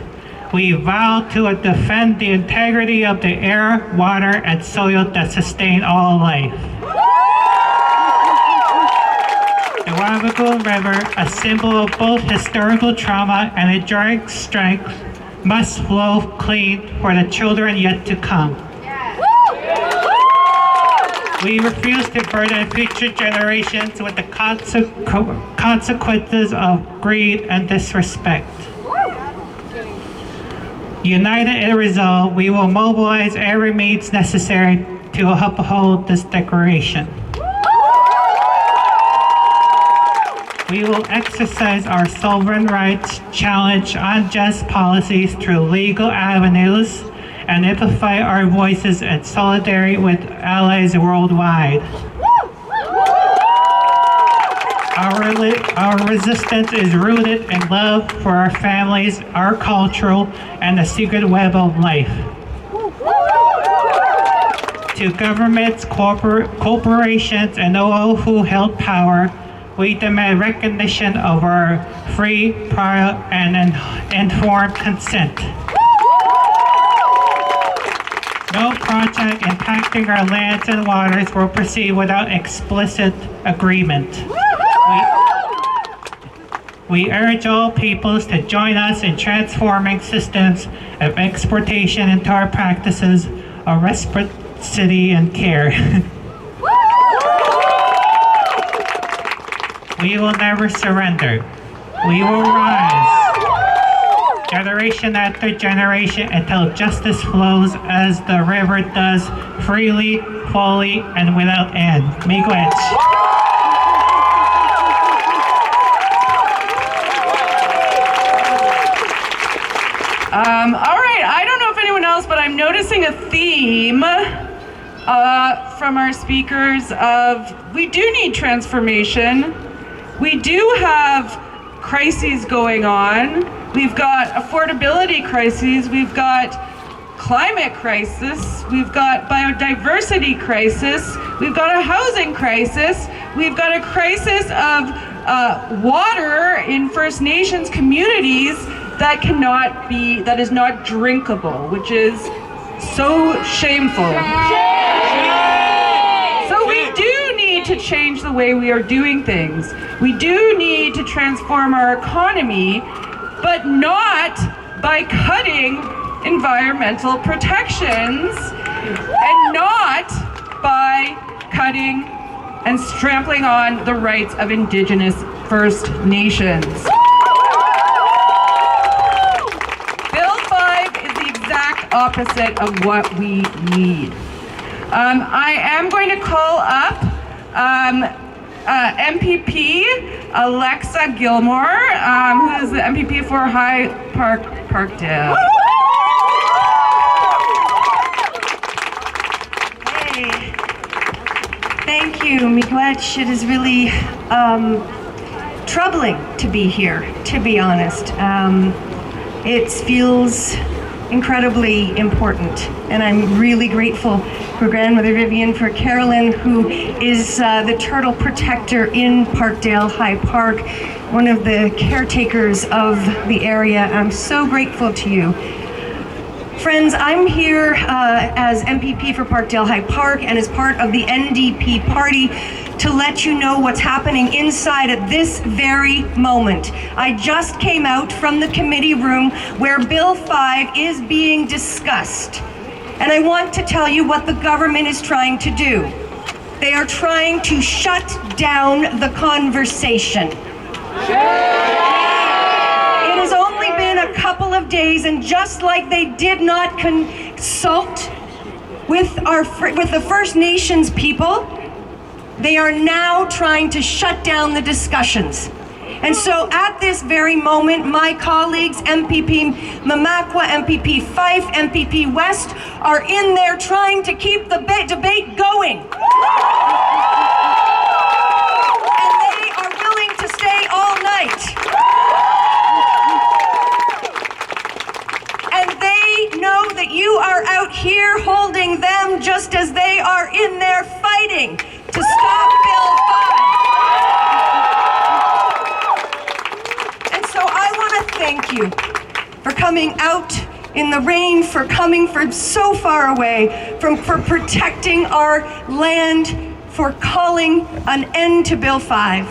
We vow to defend the integrity of the air, water, and soil that sustain all life. The Wabigoon River, a symbol of both historical trauma and enduring strength, must flow clean for the children yet to come. We refuse to burden future generations with the consequences of greed and disrespect. United in resolve, we will mobilize every means necessary to uphold this declaration. We will exercise our sovereign rights, challenge unjust policies through legal avenues, and amplify our voices in solidarity with allies worldwide. Our resistance is rooted in love for our families, our culture, and the secret web of life. to governments, corporations, and all who held power, we demand recognition of our free, prior, and informed consent. No project impacting our lands and waters will proceed without explicit agreement. We urge all peoples to join us in transforming systems of exportation into our practices of reciprocity and care. We will never surrender. We will rise, generation after generation, until justice flows as the river does, freely, fully, and without end. Miigwech. All right, I don't know if anyone else, but I'm noticing a theme from our speakers of we do need transformation. We do have crises going on. We've got affordability crises. We've got climate crisis. We've got biodiversity crisis. We've got a housing crisis. We've got a crisis of water in First Nations communities that is not drinkable, which is so shameful. So we do need to change the way we are doing things. We do need to transform our economy, but not by cutting environmental protections and not by cutting and trampling on the rights of Indigenous First Nations. Opposite of what we need. I am going to call up MPP Alexa Gilmore, who is the MPP for High Park, Parkdale. Hey, thank you, Miigwech. It is really troubling to be here, to be honest. It feels incredibly important, and I'm really grateful for Grandmother Vivian, for Carolyn, who is the turtle protector in Parkdale High Park, one of the caretakers of the area. I'm so grateful to you. Friends, I'm here as MPP for Parkdale High Park and as part of the NDP party to let you know what's happening inside at this very moment. I just came out from the committee room where Bill 5 is being discussed. And I want to tell you what the government is trying to do. They are trying to shut down the conversation. It has only been a couple of days, and just like they did not consult with the First Nations people, they are now trying to shut down the discussions. And so at this very moment, my colleagues, MPP Mamakwa, MPP Fife, MPP West, are in there trying to keep the debate going. And they are willing to stay all night. And they know that you are out here holding them just as they are in there fighting to stop Bill 5. And so I want to thank you for coming out in the rain, for coming from so far away, for protecting our land, for calling an end to Bill 5.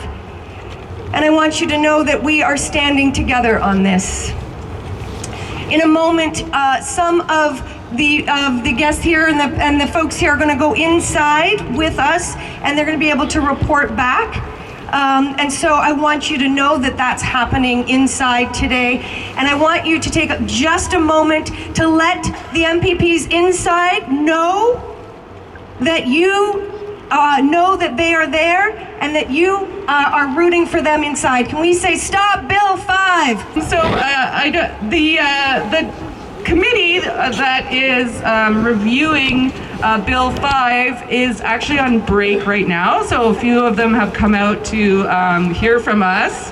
And I want you to know that we are standing together on this. In a moment, some of the guests here and the folks here are going to go inside with us, and they're going to be able to report back. And so I want you to know that that's happening inside today. And I want you to take just a moment to let the MPPs inside know that you know that they are there and that you are rooting for them inside. Can we say, stop Bill 5? So the committee that is reviewing Bill 5 is actually on break right now, so a few of them have come out to hear from us.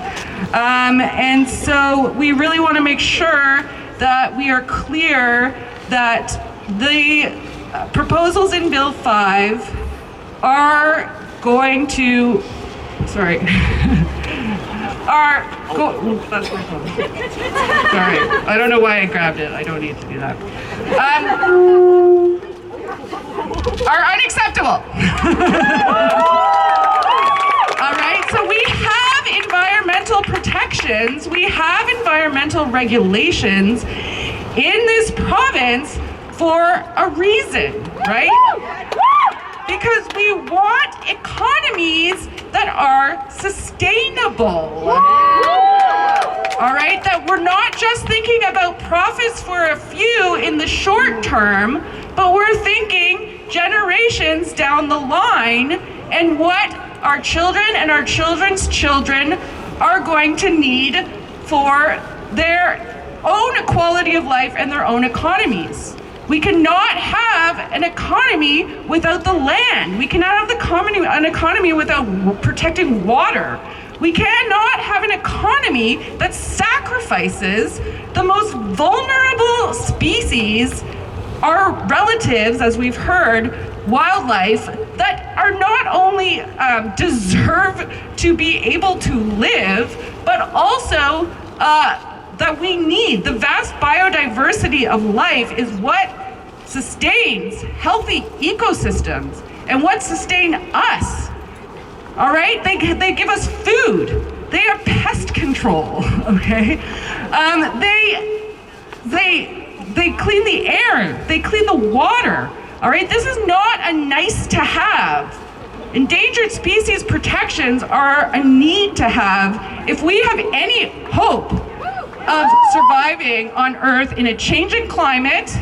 And so we really want to make sure that we are clear that the proposals in Bill 5 are going to, sorry, that's my phone. Sorry, I don't know why I grabbed it. I don't need to do that. Are unacceptable. All right, so we have environmental protections, we have environmental regulations in this province for a reason, right? Because we want economies that are sustainable. All right, that we're not just thinking about profits for a few in the short term, but we're thinking generations down the line and what our children and our children's children are going to need for their own quality of life and their own economies. We cannot have an economy without the land. We cannot have an economy without protecting water. We cannot have an economy that sacrifices the most vulnerable species, our relatives, as we've heard, wildlife, that are not only deserve to be able to live, but also that we need. The vast biodiversity of life is what sustains healthy ecosystems and what sustain us. All right, they give us food. They are pest control. Okay, they clean the air. They clean the water. All right, this is not a nice to have. Endangered species protections are a need to have if we have any hope of surviving on Earth in a changing climate.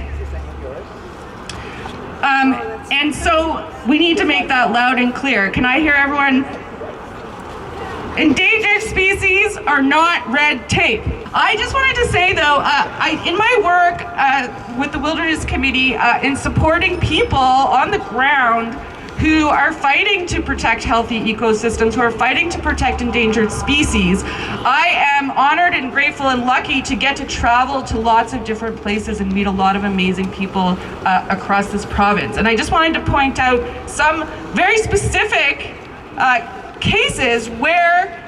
And so we need to make that loud and clear. Can I hear everyone? Endangered species are not red tape. I just wanted to say though, in my work with the Wilderness Committee in supporting people on the ground who are fighting to protect healthy ecosystems, who are fighting to protect endangered species, I am honored and grateful and lucky to get to travel to lots of different places and meet a lot of amazing people across this province. And I just wanted to point out some very specific cases where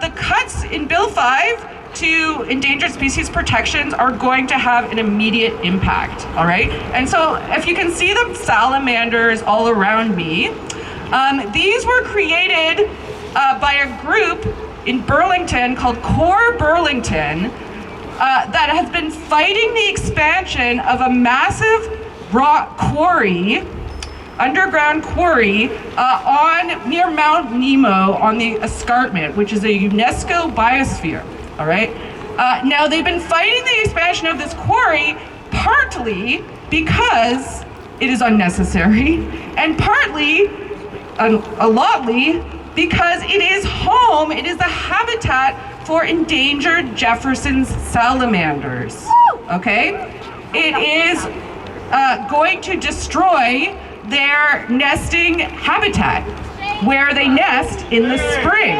the cuts in Bill 5 to endangered species protections are going to have an immediate impact, all right? And so if you can see the salamanders all around me, these were created by a group in Burlington called Core Burlington that has been fighting the expansion of a massive rock quarry, underground quarry near Mount Nemo on the escarpment, which is a UNESCO biosphere. All right. Now they've been fighting the expansion of this quarry partly because it is unnecessary, and partly, a lotly, because it is home. It is the habitat for endangered Jefferson's salamanders. Okay. It is going to destroy their nesting habitat, where they nest in the spring.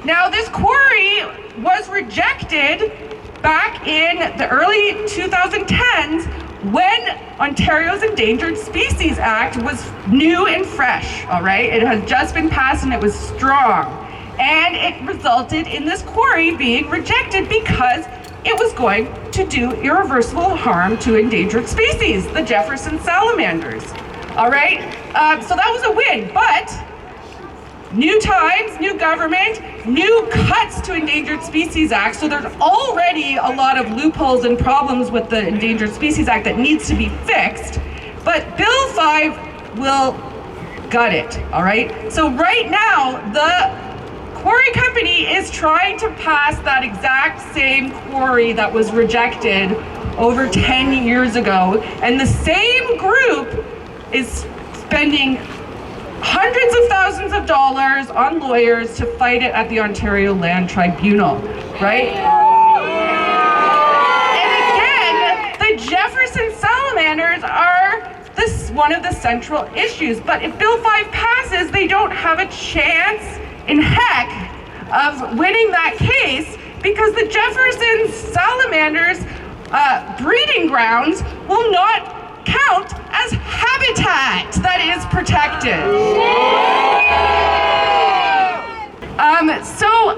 Now, this quarry was rejected back in the early 2010s when Ontario's Endangered Species Act was new and fresh, all right? It had just been passed and it was strong. And it resulted in this quarry being rejected because it was going to do irreversible harm to endangered species, the Jefferson salamanders, all right? So that was a win, but new times, new government, new cuts to Endangered Species Act, so there's already a lot of loopholes and problems with the Endangered Species Act that needs to be fixed, but Bill 5 will gut it, all right? So right now, the quarry company is trying to pass that exact same quarry that was rejected over 10 years ago, and the same group is spending hundreds of thousands of dollars on lawyers to fight it at the Ontario Land Tribunal, right? And again, the Jefferson salamanders are one of the central issues, but if Bill 5 passes, they don't have a chance in heck of winning that case because the Jefferson salamanders breeding grounds will not count as habitat that is protected. So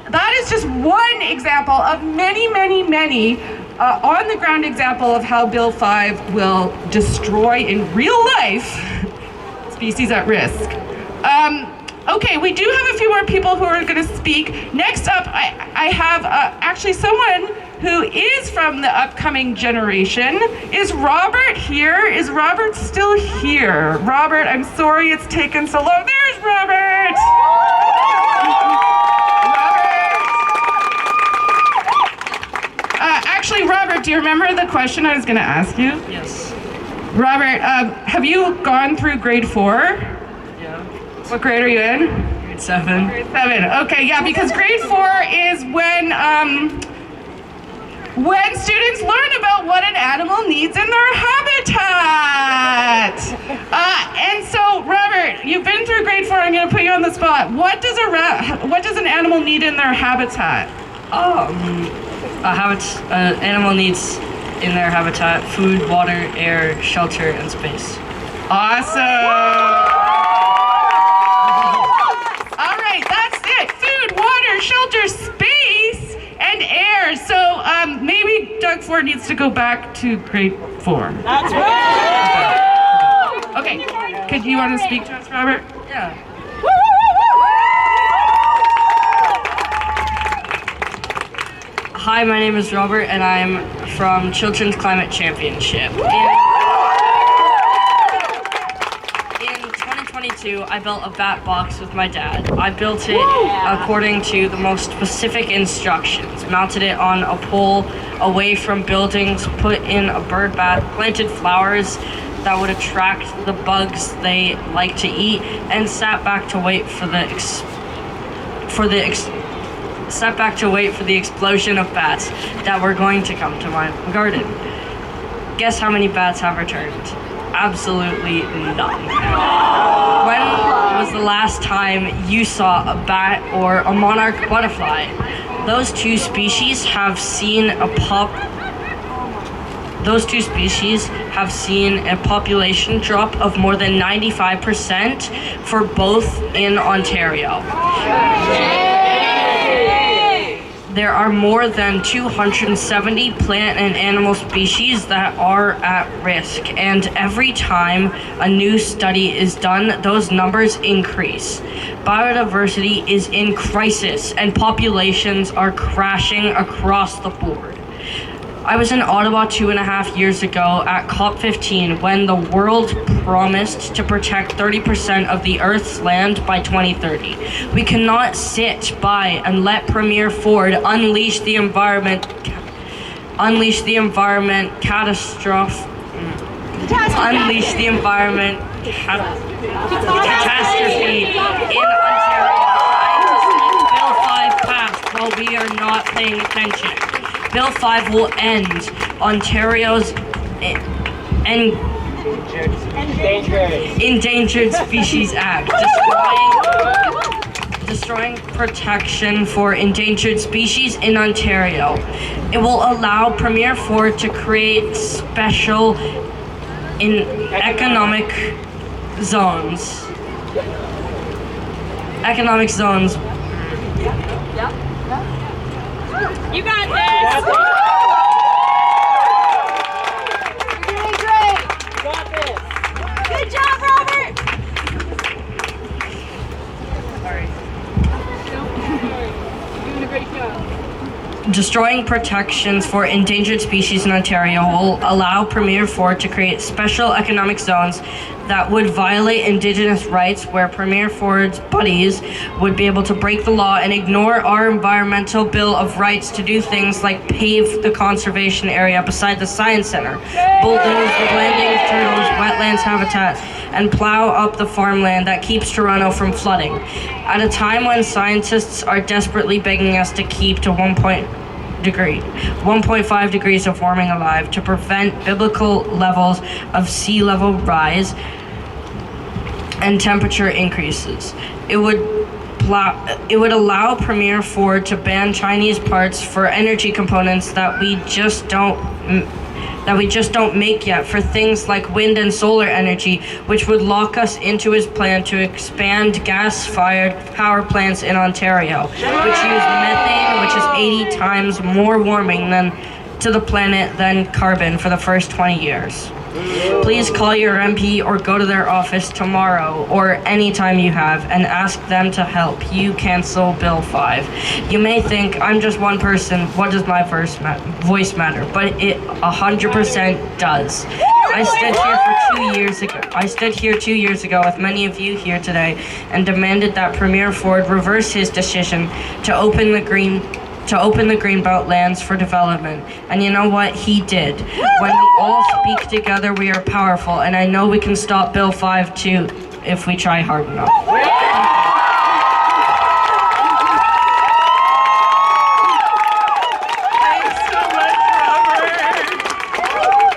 that is just one example of many, many, many on-the-ground example of how Bill 5 will destroy in real life species at risk. Okay, we do have a few more people who are going to speak. Next up, I have actually someone who is from the upcoming generation. Is Robert here? Is Robert still here? Robert, I'm sorry it's taken so long. There's Robert! Actually, Robert, do you remember the question I was going to ask you? Yes. Robert, have you gone through grade 4? Yeah. What grade are you in? Grade 7. Grade 7. Okay, yeah, because grade 4 is when students learn about what an animal needs in their habitat. And so, Robert, you've been through grade 4. I'm going to put you on the spot. What does an animal need in their habitat? An animal needs in their habitat food, water, air, shelter, and space. Awesome! All right, that's it. Food, water, shelter, space, and air. So maybe Doug Ford needs to go back to grade 4. That's right! Okay, could you want to speak to us, Robert? Yeah. Hi, my name is Robert, and I'm from Children's Climate Championship. In 2022, I built a bat box with my dad. I built it according to the most specific instructions, mounted it on a pole away from buildings, put in a bird bath, planted flowers that would attract the bugs they like to eat, and sat back to wait for the explosion of bats that were going to come to my garden. Guess how many bats have returned? Absolutely none. When was the last time you saw a bat or a monarch butterfly? Those two species have seen a population drop of more than 95% for both in Ontario. There are more than 270 plant and animal species that are at risk, and every time a new study is done, those numbers increase. Biodiversity is in crisis, and populations are crashing across the board. I was in Ottawa 2.5 years ago at COP15 when the world promised to protect 30% of the Earth's land by 2030. We cannot sit by and let Premier Ford unleash the environment catastrophe in Ontario. Bill 5 passed while we are not paying attention. Bill 5 will end Ontario's Endangered Species Act, destroying protection for endangered species in Ontario. It will allow Premier Ford to create special economic zones. You got this! You're doing great! You got this! Good job, Robert! Sorry. You're doing a great job. Destroying protections for endangered species in Ontario will allow Premier Ford to create special economic zones that would violate Indigenous rights, where Premier Ford's buddies would be able to break the law and ignore our environmental Bill of Rights to do things like pave the conservation area beside the Science Centre, bulldoze the landing of turtles, wetlands habitat, and plow up the farmland that keeps Toronto from flooding. At a time when scientists are desperately begging us to keep to 1.5 degrees of warming alive to prevent biblical levels of sea level rise and temperature increases. It would allow Premier Ford to ban Chinese parts for energy components that we just don't make yet, for things like wind and solar energy, which would lock us into his plan to expand gas-fired power plants in Ontario, which use methane, which is 80 times more warming to the planet than carbon for the first 20 years. Please call your MP or go to their office tomorrow or anytime you have and ask them to help you cancel Bill 5. You may think, I'm just one person, what does my voice matter? But it 100% does. I stood here 2 years ago with many of you here today and demanded that Premier Ford reverse his decision to open the Greenbelt lands for development. And you know what? He did. When we all speak together, we are powerful. And I know we can stop Bill 5 too, if we try hard enough. Thanks so much, Robert.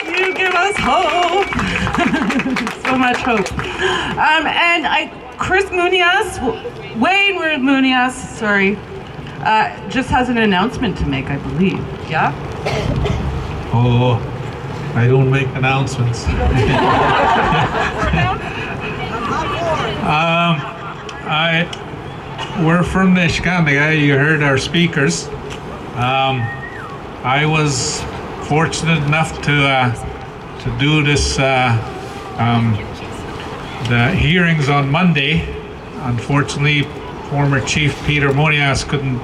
You give us hope. So much hope. Chris Munoz, Wayne Munoz, sorry. Just has an announcement to make, I believe. Yeah? Oh, I don't make announcements. We're from Nishkandiga. You heard our speakers. I was fortunate enough to do this, the hearings on Monday. Unfortunately, former Chief Peter Munoz couldn't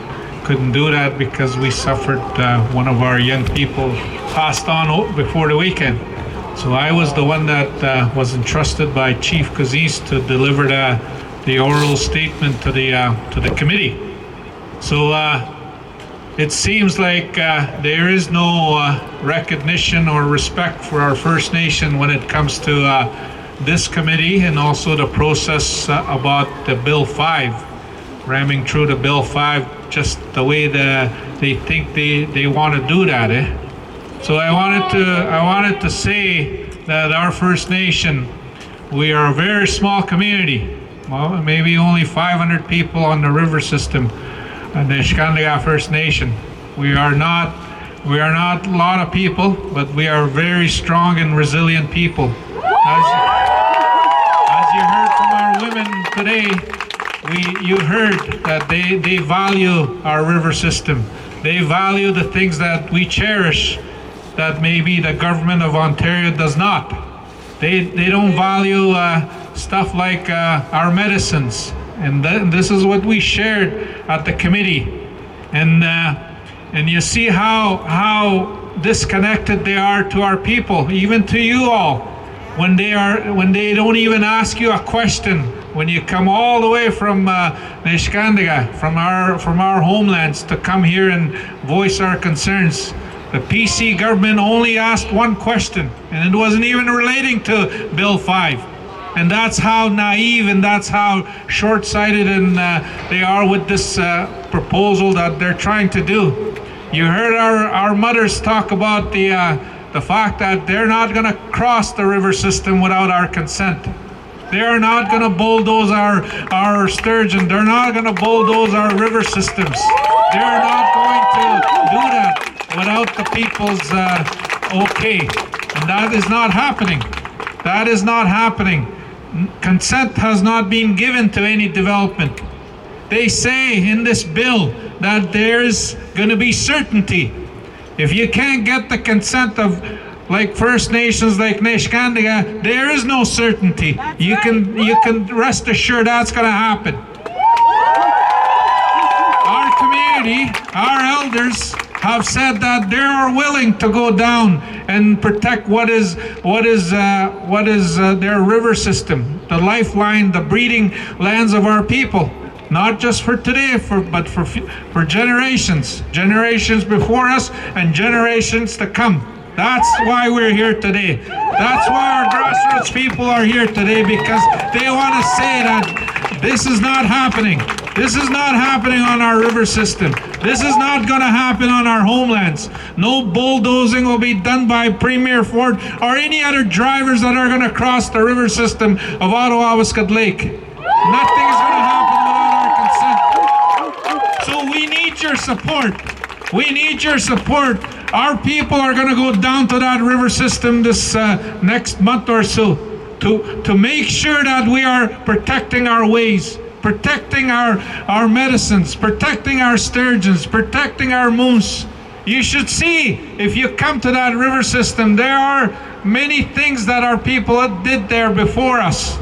do that because we suffered one of our young people passed on before the weekend. So I was the one that was entrusted by Chief Kazis to deliver the oral statement to the committee. So it seems like there is no recognition or respect for our First Nation when it comes to this committee and also the process about the Bill 5. Ramming through the Bill 5 just the way they think they want to do that. So I wanted to say that our First Nation, we are a very small community. Well, maybe only 500 people on the river system, the Ishkandiga First Nation. We are not a lot of people, but we are very strong and resilient people. As you heard from our women today, you heard that they value our river system. They value the things that we cherish that maybe the government of Ontario does not. They don't value stuff like our medicines. And this is what we shared at the committee. And you see how disconnected they are to our people, even to you all, when they don't even ask you a question. When you come all the way from Nishkandiga, from our homelands, to come here and voice our concerns, the PC government only asked one question, and it wasn't even relating to Bill 5. And that's how naive and that's how short-sighted and they are with this proposal that they're trying to do. You heard our mothers talk about the fact that they're not going to cross the river system without our consent. They're not going to bulldoze our sturgeon. They're not going to bulldoze our river systems. They're not going to do that without the people's okay. And that is not happening. That is not happening. Consent has not been given to any development. They say in this bill that there's going to be certainty. If you can't get the consent of like First Nations like Nishkandiga, there is no certainty. You can rest assured that's going to happen. Our community, our elders have said that they are willing to go down and protect what is their river system, the lifeline, the breeding lands of our people. Not just for today, but for generations before us and generations to come. That's why we're here today. That's why our grassroots people are here today, because they want to say that this is not happening. This is not happening on our river system. This is not going to happen on our homelands. No bulldozing will be done by Premier Ford or any other drivers that are going to cross the river system of Ottawa-Waskett Lake. Nothing is going to happen without our consent. your support. We need your support. Our people are going to go down to that river system this next month or so to make sure that we are protecting our ways, protecting our medicines, protecting our sturgeons, protecting our moose. You should see, if you come to that river system, there are many things that our people did there before us.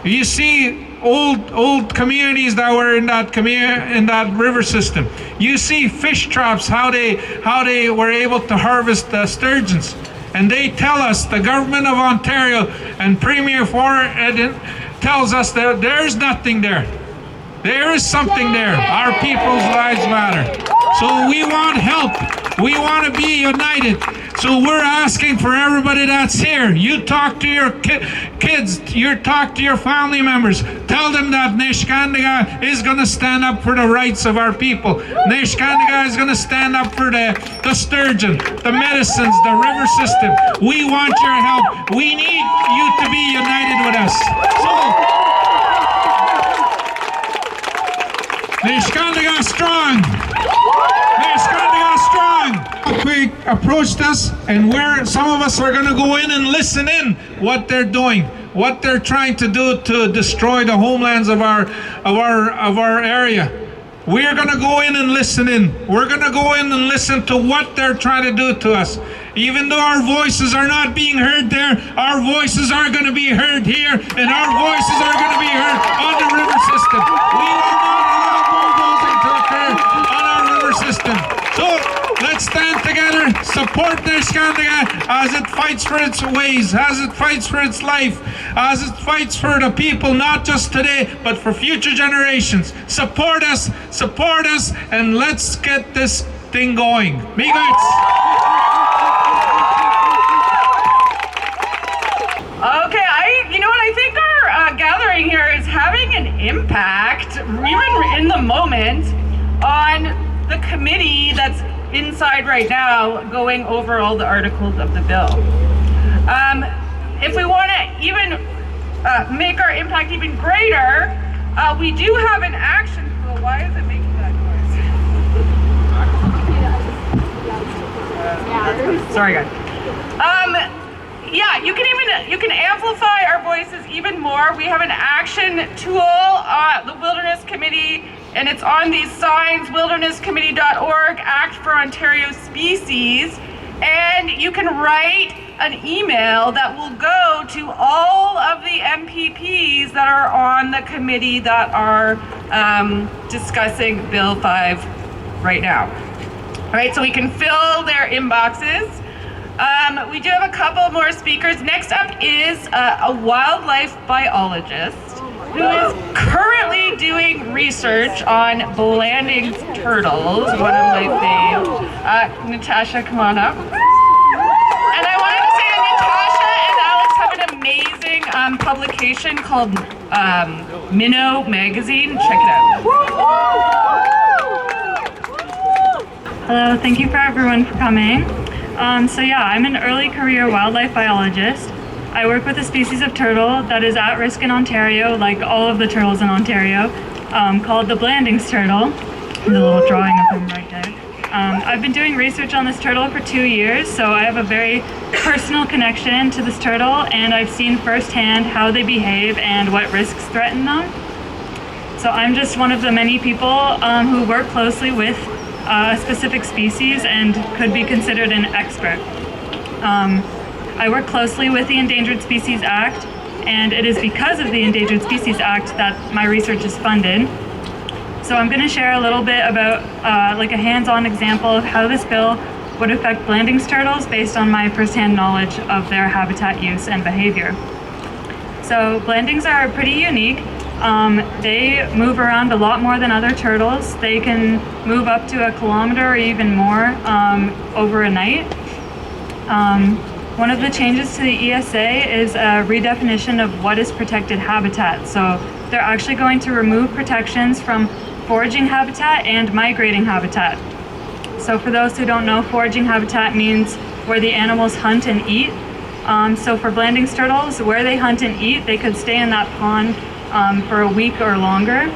You see old communities that were in that river system. You see fish traps, how they were able to harvest the sturgeons. And they tell us, the government of Ontario and Premier Ford tells us that there's nothing there. There is something there. Our people's lives matter. So we want help. We want to be united. So we're asking for everybody that's here. You talk to your kids. You talk to your family members. Tell them that Neskandiga is going to stand up for the rights of our people. Neskandiga is going to stand up for the sturgeon, the medicines, the river system. We want your help. We need you to be united with us. So, Neskandiga strong! Neskandiga strong! We approached us, and some of us are going to go in and listen in what they're doing, what they're trying to do to destroy the homelands of our area. We are going to go in and listen in. We're going to go in and listen to what they're trying to do to us. Even though our voices are not being heard there, our voices are going to be heard here, and our voices are going to be heard on the river system. We will not allow bulldozing to occur on our river system. So let's stand together, support Neskandiga as it fights for its ways, as it fights for its life, as it fights for the people, not just today, but for future generations. Support us, and let's get this thing going. Miigwech! Okay, I think our gathering here is having an impact, even in the moment, on the committee that's inside right now going over all the articles of the bill. If we want to even make our impact even greater, we do have an action tool. Why is it making that noise? Sorry, guys. Yeah, you can amplify our voices even more. We have an action tool, the Wilderness Committee, and it's on these signs, wildernesscommittee.org, Act for Ontario Species, and you can write an email that will go to all of the MPPs that are on the committee that are discussing Bill 5 right now. All right, so we can fill their inboxes. We do have a couple more speakers. Next up is a wildlife biologist who is currently doing research on Blanding's turtles, one of my faves. Natasha, come on up. And I wanted to say that Natasha and Alex have an amazing publication called Minnow Magazine. Check it out. Hello, thank you for everyone for coming. So yeah, I'm an early career wildlife biologist. I work with a species of turtle that is at risk in Ontario, like all of the turtles in Ontario, called the Blanding's turtle. The little drawing of him right there. I've been doing research on this turtle for 2 years, so I have a very personal connection to this turtle, and I've seen firsthand how they behave and what risks threaten them. So I'm just one of the many people who work closely with a specific species and could be considered an expert. I work closely with the Endangered Species Act, and it is because of the Endangered Species Act that my research is funded. So I'm going to share a little bit about like a hands-on example of how this bill would affect Blanding's turtles based on my firsthand knowledge of their habitat use and behavior. So Blandings are pretty unique. They move around a lot more than other turtles. They can move up to 1 kilometer or even more over a night. One of the changes to the ESA is a redefinition of what is protected habitat. So they're actually going to remove protections from foraging habitat and migrating habitat. So for those who don't know, foraging habitat means where the animals hunt and eat. So for Blanding's turtles, where they hunt and eat, they could stay in that pond for a week or longer,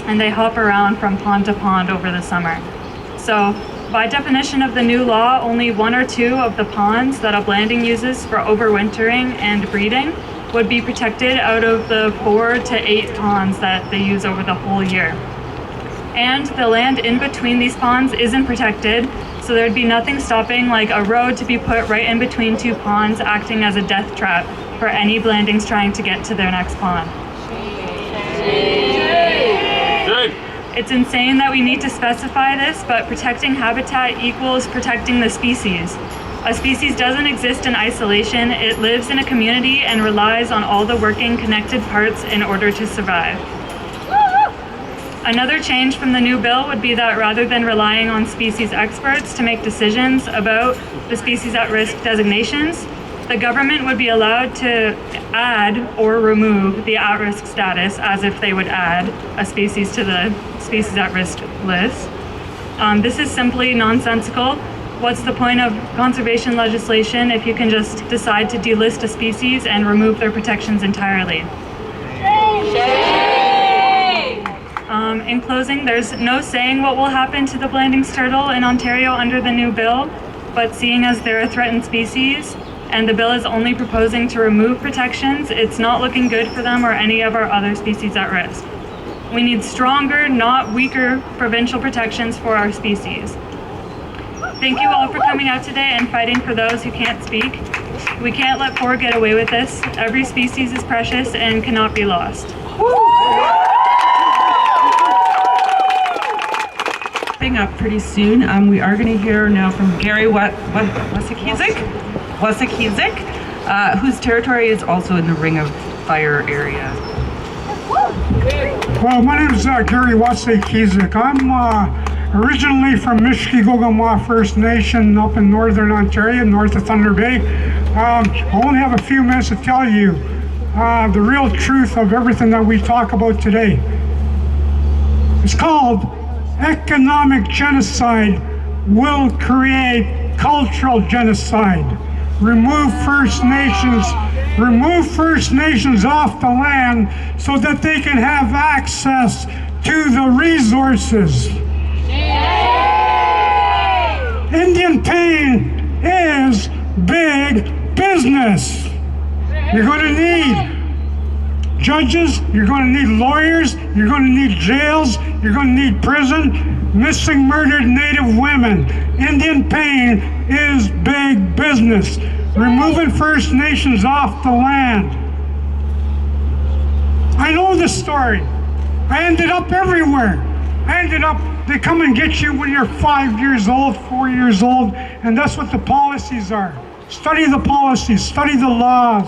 and they hop around from pond to pond over the summer. So, by definition of the new law, only 1 or 2 of the ponds that a blanding uses for overwintering and breeding would be protected out of the 4 to 8 ponds that they use over the whole year. And the land in between these ponds isn't protected, so there'd be nothing stopping like a road to be put right in between 2 ponds, acting as a death trap for any blandings trying to get to their next pond. It's insane that we need to specify this, but protecting habitat equals protecting the species. A species doesn't exist in isolation, it lives in a community and relies on all the working connected parts in order to survive. Another change from the new bill would be that rather than relying on species experts to make decisions about the species at risk designations, the government would be allowed to add or remove the at-risk status as if they would add a species to the species at risk list. This is simply nonsensical. What's the point of conservation legislation if you can just decide to delist a species and remove their protections entirely? In closing, there's no saying what will happen to the blandings turtle in Ontario under the new bill, but seeing as they're a threatened species, and the bill is only proposing to remove protections, it's not looking good for them or any of our other species at risk. We need stronger, not weaker, provincial protections for our species. Thank you all for coming out today and fighting for those who can't speak. We can't let 4 get away with this. Every species is precious and cannot be lost. Up pretty soon. We are going to hear now from Gary Wasikizek, whose territory is also in the Ring of Fire area. Well, my name is Gary Wasikizek. I'm originally from Mishkigogama First Nation up in northern Ontario, north of Thunder Bay. I only have a few minutes to tell you the real truth of everything that we talk about today. It's called economic genocide will create cultural genocide. Remove First Nations off the land so that they can have access to the resources. Indian pain is big business. You're going to need judges, you're going to need lawyers, you're going to need jails, you're going to need prison, missing murdered Native women. Indian pain is big business. Removing First Nations off the land. I know the story. I ended up everywhere. They come and get you when you're 5 years old, 4 years old, and that's what the policies are. Study the policies, study the laws.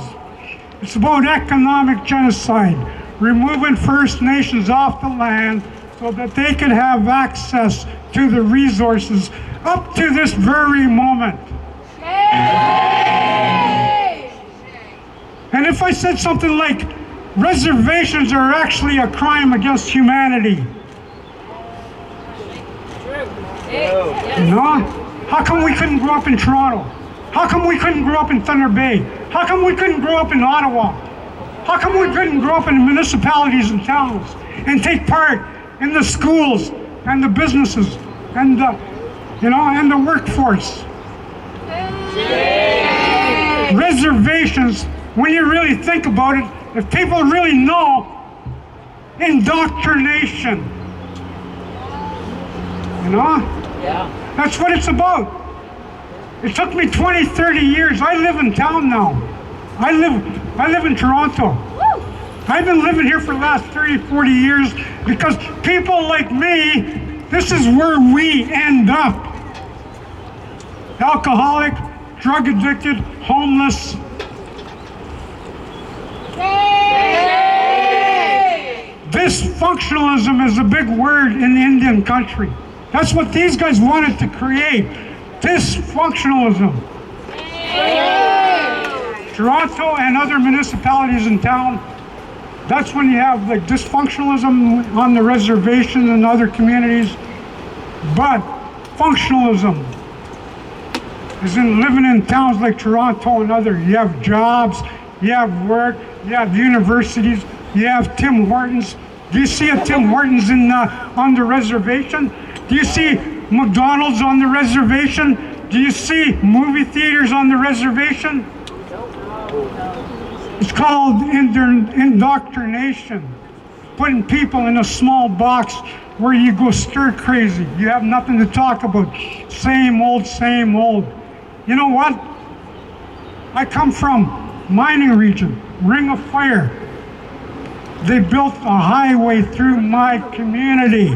It's about economic genocide, removing First Nations off the land so that they can have access to the resources up to this very moment. And if I said something like, reservations are actually a crime against humanity. You know? How come we couldn't grow up in Toronto? How come we couldn't grow up in Thunder Bay? How come we couldn't grow up in Ottawa? How come we couldn't grow up in municipalities and towns and take part in the schools and the businesses and and the workforce? Reservations, when you really think about it, if people really know, indoctrination. That's what it's about. It took me 20, 30 years. I live in town now. I live in Toronto. I've been living here for the last 30, 40 years because people like me, this is where we end up. Alcoholic, drug addicted, homeless. Dysfunctionalism is a big word in the Indian country. That's what these guys wanted to create. Dysfunctionalism. Toronto and other municipalities in town, that's when you have like dysfunctionalism on the reservation and other communities. But functionalism is in living in towns like Toronto and other. You have jobs, you have work, you have universities, you have Tim Hortons. Do you see a Tim Hortons on the reservation? Do you see McDonald's on the reservation? Do you see movie theaters on the reservation? It's called indoctrination. Putting people in a small box where you go stir crazy. You have nothing to talk about. Same old, same old. You know what? I come from mining region, Ring of Fire. They built a highway through my community.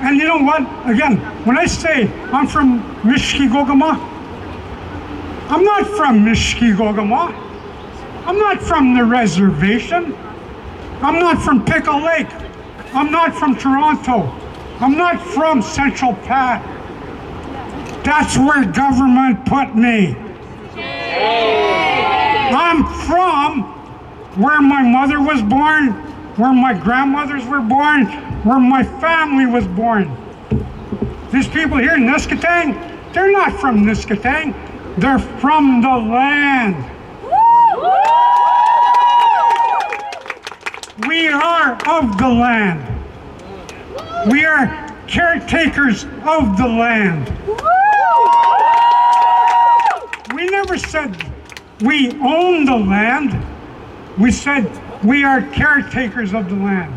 And you know what? Again, when I say I'm from Mishkigogama, I'm not from Mishkigogama. I'm not from the reservation. I'm not from Pickle Lake. I'm not from Toronto. I'm not from Central Pat. That's where government put me. I'm from where my mother was born, where my grandmothers were born, where my family was born. These people here in Niskatang, they're not from Niskatang. They're from the land. We are of the land. We are caretakers of the land. We never said we own the land. We said we are caretakers of the land.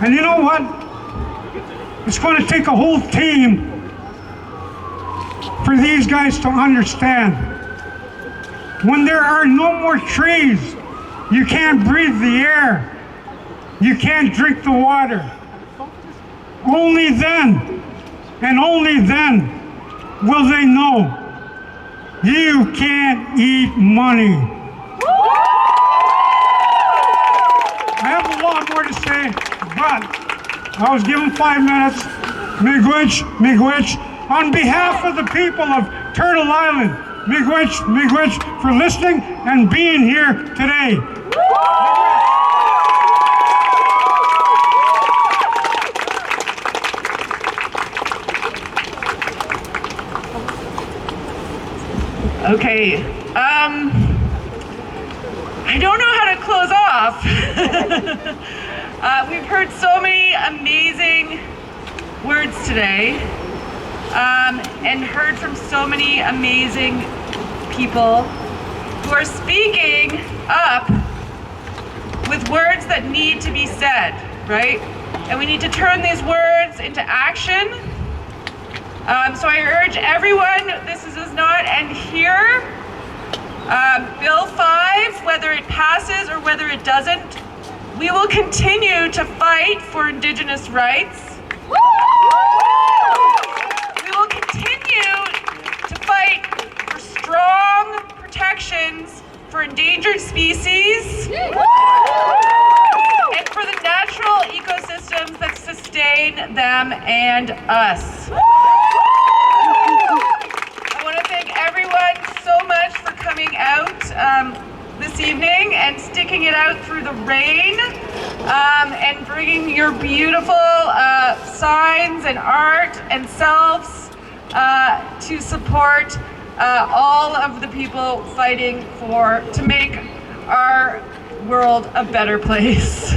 And you know what? It's going to take a whole team for these guys to understand. When there are no more trees, you can't breathe the air. You can't drink the water. Only then, and only then, will they know you can't eat money. I have a lot more to say, but I was given 5 minutes. Miigwech, on behalf of the people of Turtle Island, miigwech for listening and being here today. Okay, I don't know how to close off. We've heard so many amazing words today, and heard from so many amazing people who are speaking up with words that need to be said, right? And we need to turn these words into action. So I urge everyone, this does not end here. Bill 5, whether it passes or whether it doesn't, we will continue to fight for Indigenous rights. We will continue to fight for strong protections for endangered species and for the natural ecosystems that sustain them and us. I want to thank everyone so much for coming out this evening and sticking it out through the rain, and bringing your beautiful signs and art and selves to support all of the people fighting to make our world a better place.